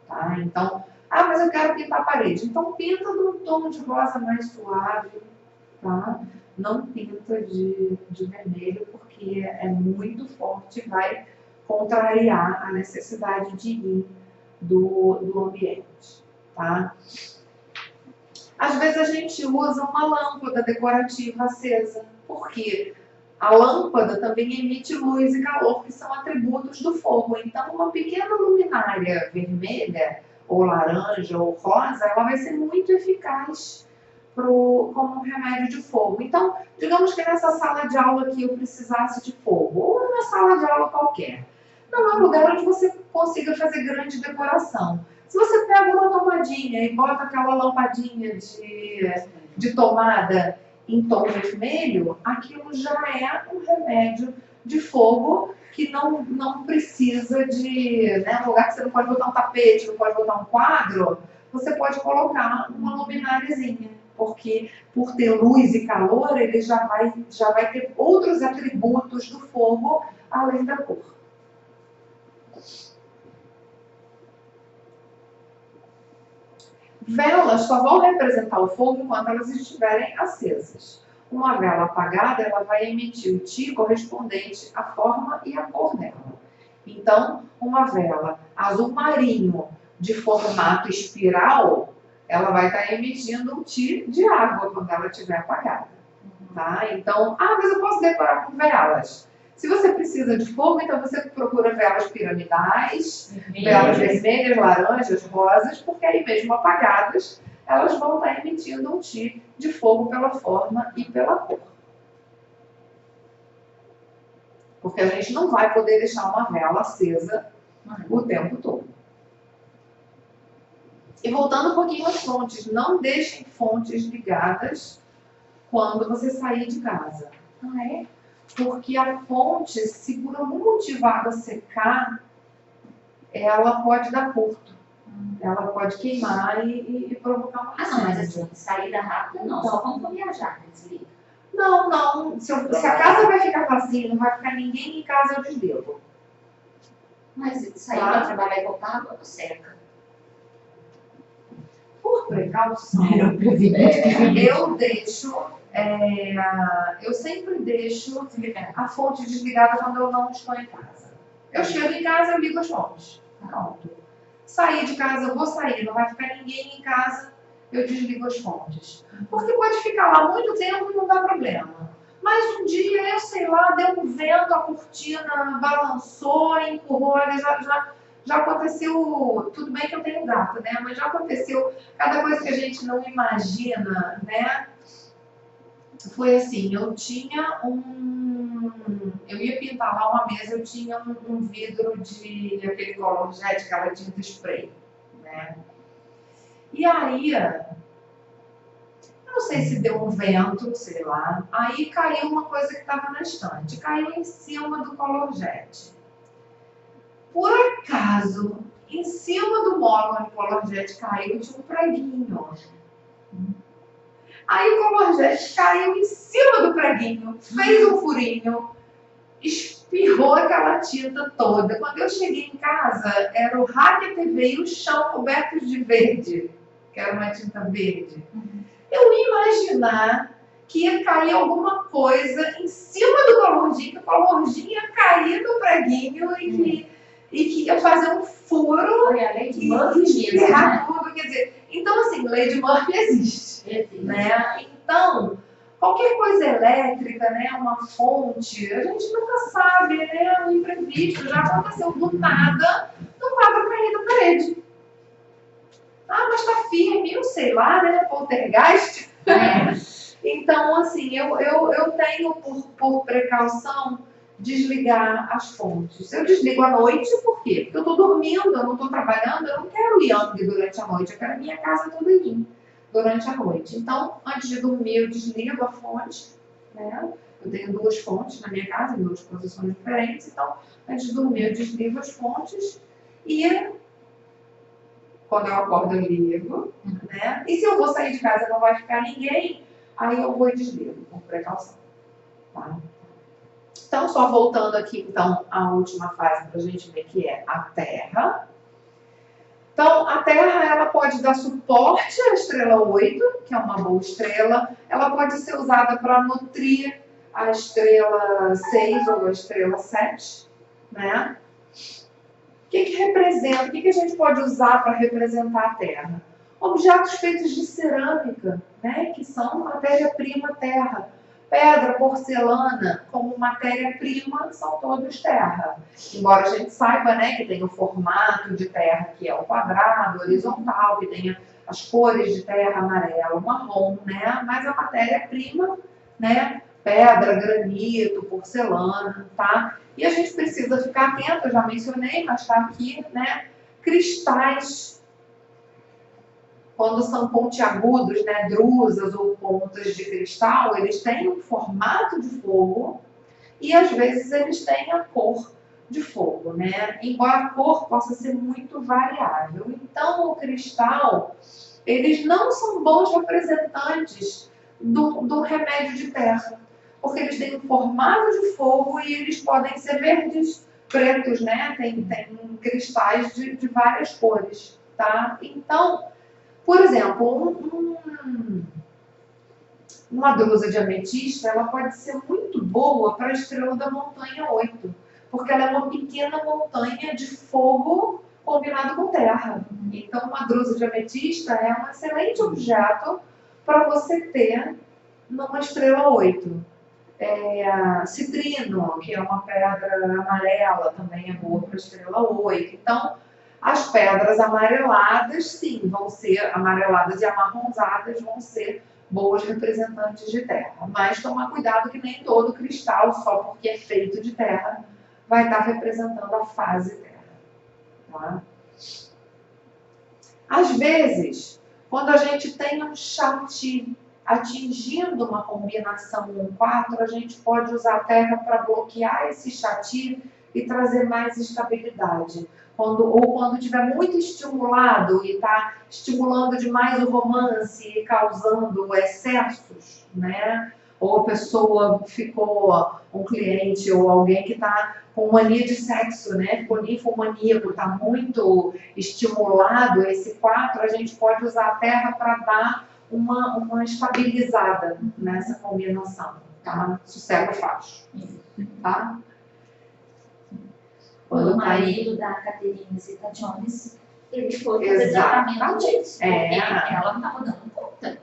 Tá? Então, mas eu quero pintar a parede. Então, pinta num tom de rosa mais suave, tá? Não pinta de vermelho, porque é muito forte e vai contrariar a necessidade de ir do ambiente, tá? Às vezes a gente usa uma lâmpada decorativa acesa, porque a lâmpada também emite luz e calor, que são atributos do fogo. Então, uma pequena luminária vermelha, ou laranja, ou rosa, ela vai ser muito eficaz como um remédio de fogo. Então, digamos que nessa sala de aula aqui eu precisasse de fogo, ou numa sala de aula qualquer. Não é um lugar onde você consiga fazer grande decoração. Se você pega uma tomadinha e bota aquela lampadinha de tomada em tom vermelho, aquilo já é um remédio de fogo que não precisa de, né, um lugar que você não pode botar um tapete, não pode botar um quadro, você pode colocar uma lumináriazinha, porque por ter luz e calor, ele já vai ter outros atributos do fogo além da cor. Velas só vão representar o fogo enquanto elas estiverem acesas. Uma vela apagada, ela vai emitir o Ti correspondente à forma e à cor dela. Então, uma vela azul marinho de formato espiral, ela vai estar emitindo um Ti de água quando ela estiver apagada. Tá? Então, mas eu posso decorar com velas. Se você precisa de fogo, então você procura velas piramidais, velas vermelhas, laranjas, rosas, porque aí mesmo apagadas, elas vão estar emitindo um Ti de fogo pela forma e pela cor. Porque a gente não vai poder deixar uma vela acesa o tempo todo. E voltando um pouquinho às fontes, não deixem fontes ligadas quando você sair de casa. Porque a fonte, se por algum motivo a água secar, ela pode dar curto. Ela pode queimar e provocar uma não, mas assim, saída rápida não, só quando for viajar, desliga. Não. Se a casa vai ficar vazia, não vai ficar ninguém em casa, eu desligo. Mas sair para trabalhar e voltar, água seca. Por precaução, eu sempre deixo a fonte desligada quando eu não estou em casa. Eu chego em casa, eu ligo as fontes. Pronto. Sair de casa, eu vou sair, não vai ficar ninguém em casa, eu desligo as fontes. Porque pode ficar lá muito tempo e não dá problema. Mas um dia, eu sei lá, deu um vento, a cortina balançou, empurrou, olha, já aconteceu, tudo bem que eu tenho gato, né? Mas já aconteceu cada coisa que a gente não imagina, né? Foi assim, eu ia pintar lá uma mesa, eu tinha um vidro de aquele color jet, aquela tinta spray, né? E aí, eu não sei se deu um vento, sei lá, aí caiu uma coisa que estava na estante, caiu em cima do color jet. Por acaso, em cima do móvel onde o color jet caiu, tinha um preguinho. Aí o color jet caiu em cima do preguinho, fez um furinho, espirrou aquela tinta toda. Quando eu cheguei em casa, era o rádio TV e o chão cobertos de verde, que era uma tinta verde. Eu ia imaginar que ia cair alguma coisa em cima do colorzinho, que o colorzinho ia cair no preguinho e que ia fazer um furo e espirrar tudo. Quer dizer, então assim, Lady Murphy existe. Né? Então, qualquer coisa elétrica, né, uma fonte, a gente nunca sabe, né, um imprevisto, já aconteceu do nada, um quadro cair na parede. Mas tá firme, eu sei lá, né, poltergeist. Então, assim, eu tenho por precaução desligar as fontes. Eu desligo à noite, por quê? Porque eu tô dormindo, eu não tô trabalhando, eu não quero Yang durante a noite, eu quero a minha casa toda em durante a noite. Então, antes de dormir, eu desligo a fonte, né? Eu tenho 2 fontes na minha casa, em 2 posições diferentes, então, antes de dormir, eu desligo as fontes e quando eu acordo, eu ligo, né? E se eu vou sair de casa, não vai ficar ninguém, aí eu vou e desligo, por precaução. Tá? Então, só voltando aqui, então, à última fase para a gente ver que é a Terra. Então, a Terra, ela pode dar suporte à estrela 8, que é uma boa estrela. Ela pode ser usada para nutrir a estrela 6 ou a estrela 7, né? O que representa? O que a gente pode usar para representar a Terra? Objetos feitos de cerâmica, né? Que são matéria-prima terra. Pedra, porcelana, como matéria-prima, são todos terra. Embora a gente saiba, né, que tem o formato de terra, que é o quadrado, horizontal, que tem as cores de terra, amarelo, marrom, né? Mas a matéria-prima, né, pedra, granito, porcelana, tá? E a gente precisa ficar atento, eu já mencionei, mas está aqui, né? Cristais quando são pontiagudos, né, drusas ou pontas de cristal, eles têm um formato de fogo e às vezes eles têm a cor de fogo, né? Embora a cor possa ser muito variável. Então, o cristal, eles não são bons representantes do remédio de terra, porque eles têm um formato de fogo e eles podem ser verdes, pretos, né? Tem cristais de várias cores, tá? Então, por exemplo, uma drusa de ametista, ela pode ser muito boa para a estrela da montanha 8, porque ela é uma pequena montanha de fogo combinado com terra. Então, uma drusa de ametista é um excelente objeto para você ter numa estrela 8. Citrino, que é uma pedra amarela, também é boa para a estrela 8. Então, as pedras amareladas, sim, vão ser amareladas e amarronzadas, vão ser boas representantes de terra. Mas tomar cuidado que nem todo cristal, só porque é feito de terra, vai estar representando a fase terra. Tá? Às vezes, quando a gente tem um chati atingindo uma combinação 1-4, a gente pode usar a terra para bloquear esse chati e trazer mais estabilidade. Quando estiver muito estimulado e está estimulando demais o romance e causando excessos, né? Ou a pessoa ficou, um cliente ou alguém que está com mania de sexo, né? Ficou ninfomaníaco, está muito estimulado esse 4, a gente pode usar a terra para dar uma estabilizada nessa combinação, tá? Sossego fácil, tá? O marido da Catherine Zeta-Jones, ele foi fazer tratamento disso, porque ela não estava dando conta.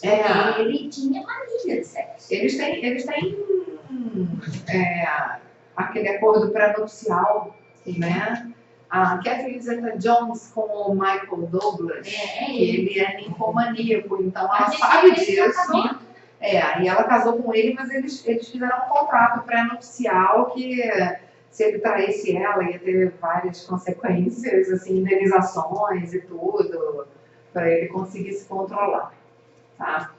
Ele tinha mania de sexo. Eles têm aquele acordo pré-nupcial, né? A Catherine Zeta-Jones com o Michael Douglas, ele é ninfomaníaco, então ela sabe disso. E ela casou com ele, mas eles fizeram um contrato pré-nupcial que, se ele traísse ela, ia ter várias consequências, assim, indenizações e tudo, para ele conseguir se controlar. Tá?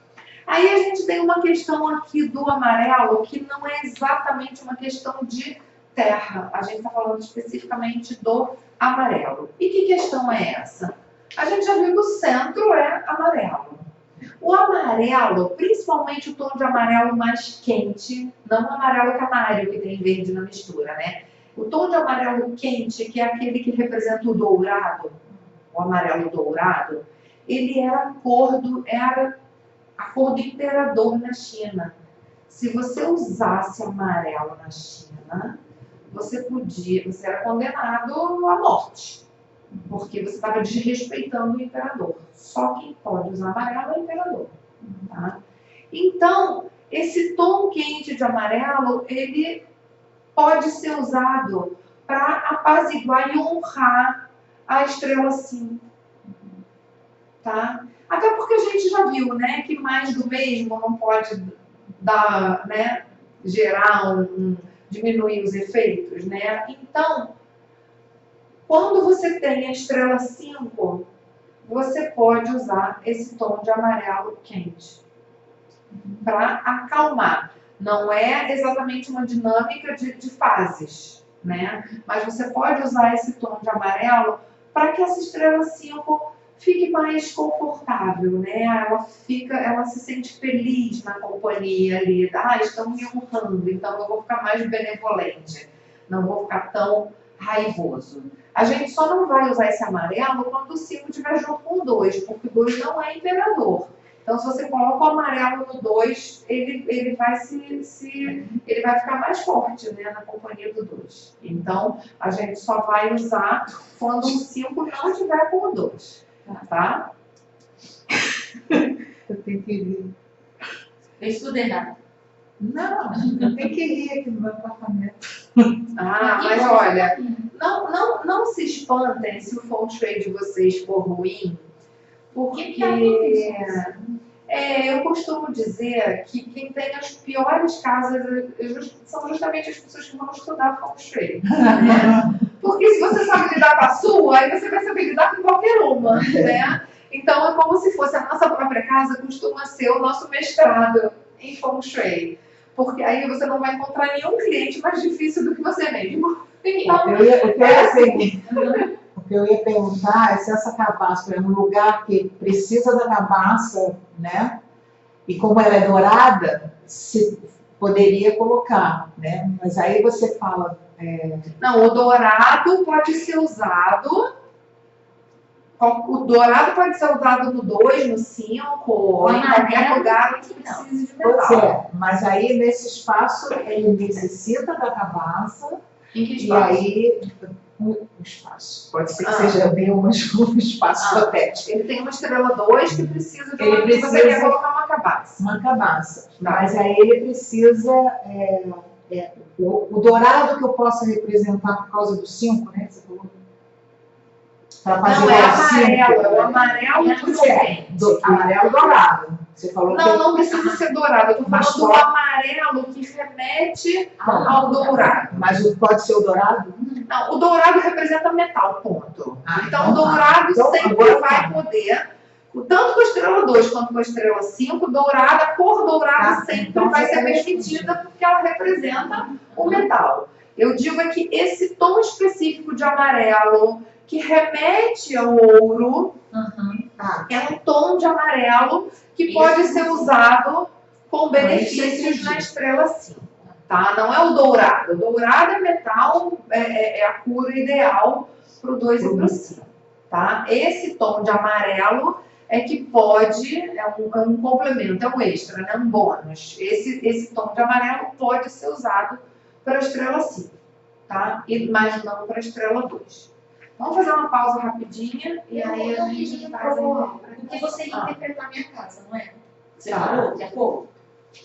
Aí a gente tem uma questão aqui do amarelo, que não é exatamente uma questão de terra. A gente está falando especificamente do amarelo. E que questão é essa? A gente já viu que o centro é amarelo. O amarelo, principalmente o tom de amarelo mais quente, não o amarelo canário que tem verde na mistura, né? O tom de amarelo quente, que é aquele que representa o dourado, o amarelo dourado, ele era a cor do imperador na China. Se você usasse amarelo na China, você era condenado à morte, porque você estava desrespeitando o imperador. Só quem pode usar amarelo é o imperador. Tá? Então, esse tom quente de amarelo, ele pode ser usado para apaziguar e honrar a estrela 5. Tá? Até porque a gente já viu, né, que mais do mesmo não pode dar, né, diminuir os efeitos, né? Então, quando você tem a estrela 5, você pode usar esse tom de amarelo quente para acalmar. Não é exatamente uma dinâmica de fases, né? Mas você pode usar esse tom de amarelo para que essa estrela 5 fique mais confortável, né? Ela se sente feliz na companhia ali. Estão me honrando, então eu vou ficar mais benevolente. Não vou ficar tão raivoso. A gente só não vai usar esse amarelo quando o 5 estiver junto com o 2, porque o 2 não é imperador. Então, se você coloca o amarelo no 2, ele vai ficar mais forte, né, na companhia do 2. Então, a gente só vai usar quando o 5 não estiver com o 2. Tá? Eu tenho que rir. Fez tudo errado. Não, eu tenho que rir aqui no meu apartamento. Mas olha, não se espantem se o feng shui de vocês for ruim, porque eu costumo dizer que quem tem as piores casas são justamente as pessoas que vão estudar feng shui. Né? Porque se você sabe lidar com a sua, aí você vai saber lidar com qualquer uma, né? Então é como se fosse a nossa própria casa, costuma ser o nosso mestrado em Feng Shui. Porque aí você não vai encontrar nenhum cliente mais difícil do que você mesmo. Então, O que eu ia perguntar é se essa cabaça, por exemplo, um lugar que precisa da cabaça, né? E como ela é dourada, se poderia colocar, né? Mas aí você fala... não, o dourado pode ser usado. O dourado pode ser usado no 2, no 5, ou em qualquer lugar que precise de Pois metal. é, mas aí nesse espaço ele necessita da cabaça. Em que E espaço? aí, um espaço. Pode ser que seja bem um espaço hipotético. Ele tem uma estrela 2 que precisa de Ele você precisa- quer colocar uma cabaça. Uma cabaça. Tá. Mas aí ele precisa. O dourado que eu possa representar por causa do 5, né? Você falou? Pra fazer Não, é o 5. amarelo. É o amarelo que você tem. Amarelo dourado. Você falou que. Não, não precisa ser dourado. Eu tô Mas falando do qual? amarelo que remete Não, ao dourado. mas pode ser o dourado? Não, o dourado representa metal, ponto. Ah, Então, então o tá. dourado Então, sempre agora vai tá. poder, tanto com a estrela 2 quanto com a estrela 5, dourada, a cor dourada Tá, sempre então vai você ser tá permitida porque ela representa o metal. Eu digo é que esse tom específico de amarelo, que remete ao ouro, é um tom de amarelo que pode ser usado com benefícios na estrela 5. Tá? Não é o dourado. O dourado é metal, é a cura ideal para o 2 e para o 5. Tá? Esse tom de amarelo é que pode, é um complemento, é um extra, né? Um bônus. Esse tom de amarelo pode ser usado para a estrela 5, tá? Mas não para a estrela 2. Vamos fazer uma pausa rapidinha e aí a gente faz a Porque você ia interpretar minha casa, não é? Você Tá. falou que é pouco?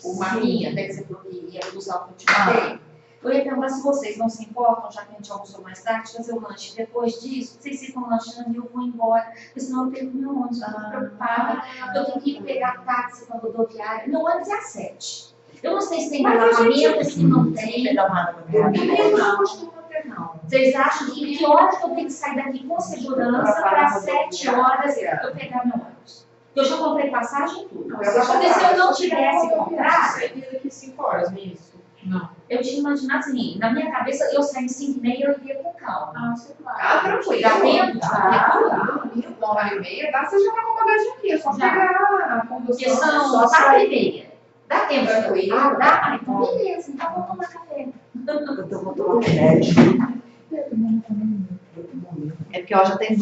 Uma minha, até que você falou que ia usar o que eu te mandei. Eu ia perguntar se vocês não se importam, já que a gente almoçou mais tarde, fazer o lanche. Depois disso, vocês ficam lanchando e eu vou embora. Porque senão eu perco meu ônibus, eu tô preocupada. Eu tenho que ir pegar táxi para a rodoviária. Meu ônibus é às 7. Eu não sei se tem Mas a relacionamento, se não tem. Pegar uma água pra mim. Eu não costumo ter, não. Vocês acham que horas que eu tenho que sair daqui com segurança para 7 horas eu pegar meu ônibus? Eu já comprei passagem e tudo. Porque se eu não tivesse comprado, Você viu daqui 5 horas, nisso? eu tinha imaginado assim, na minha cabeça, eu saí em 5h30 eu iria com calma. Tranquilo. Dá tempo? Dá. 1h30, dá, você já tá com a bagagem aqui. É só Já. pegar a Porque condução. são 4h30. Dá tempo? Tranquilo. Dá? Ah, então beleza, então vamos tomar café. Eu vou tomar remédio. É porque ó, já tem 2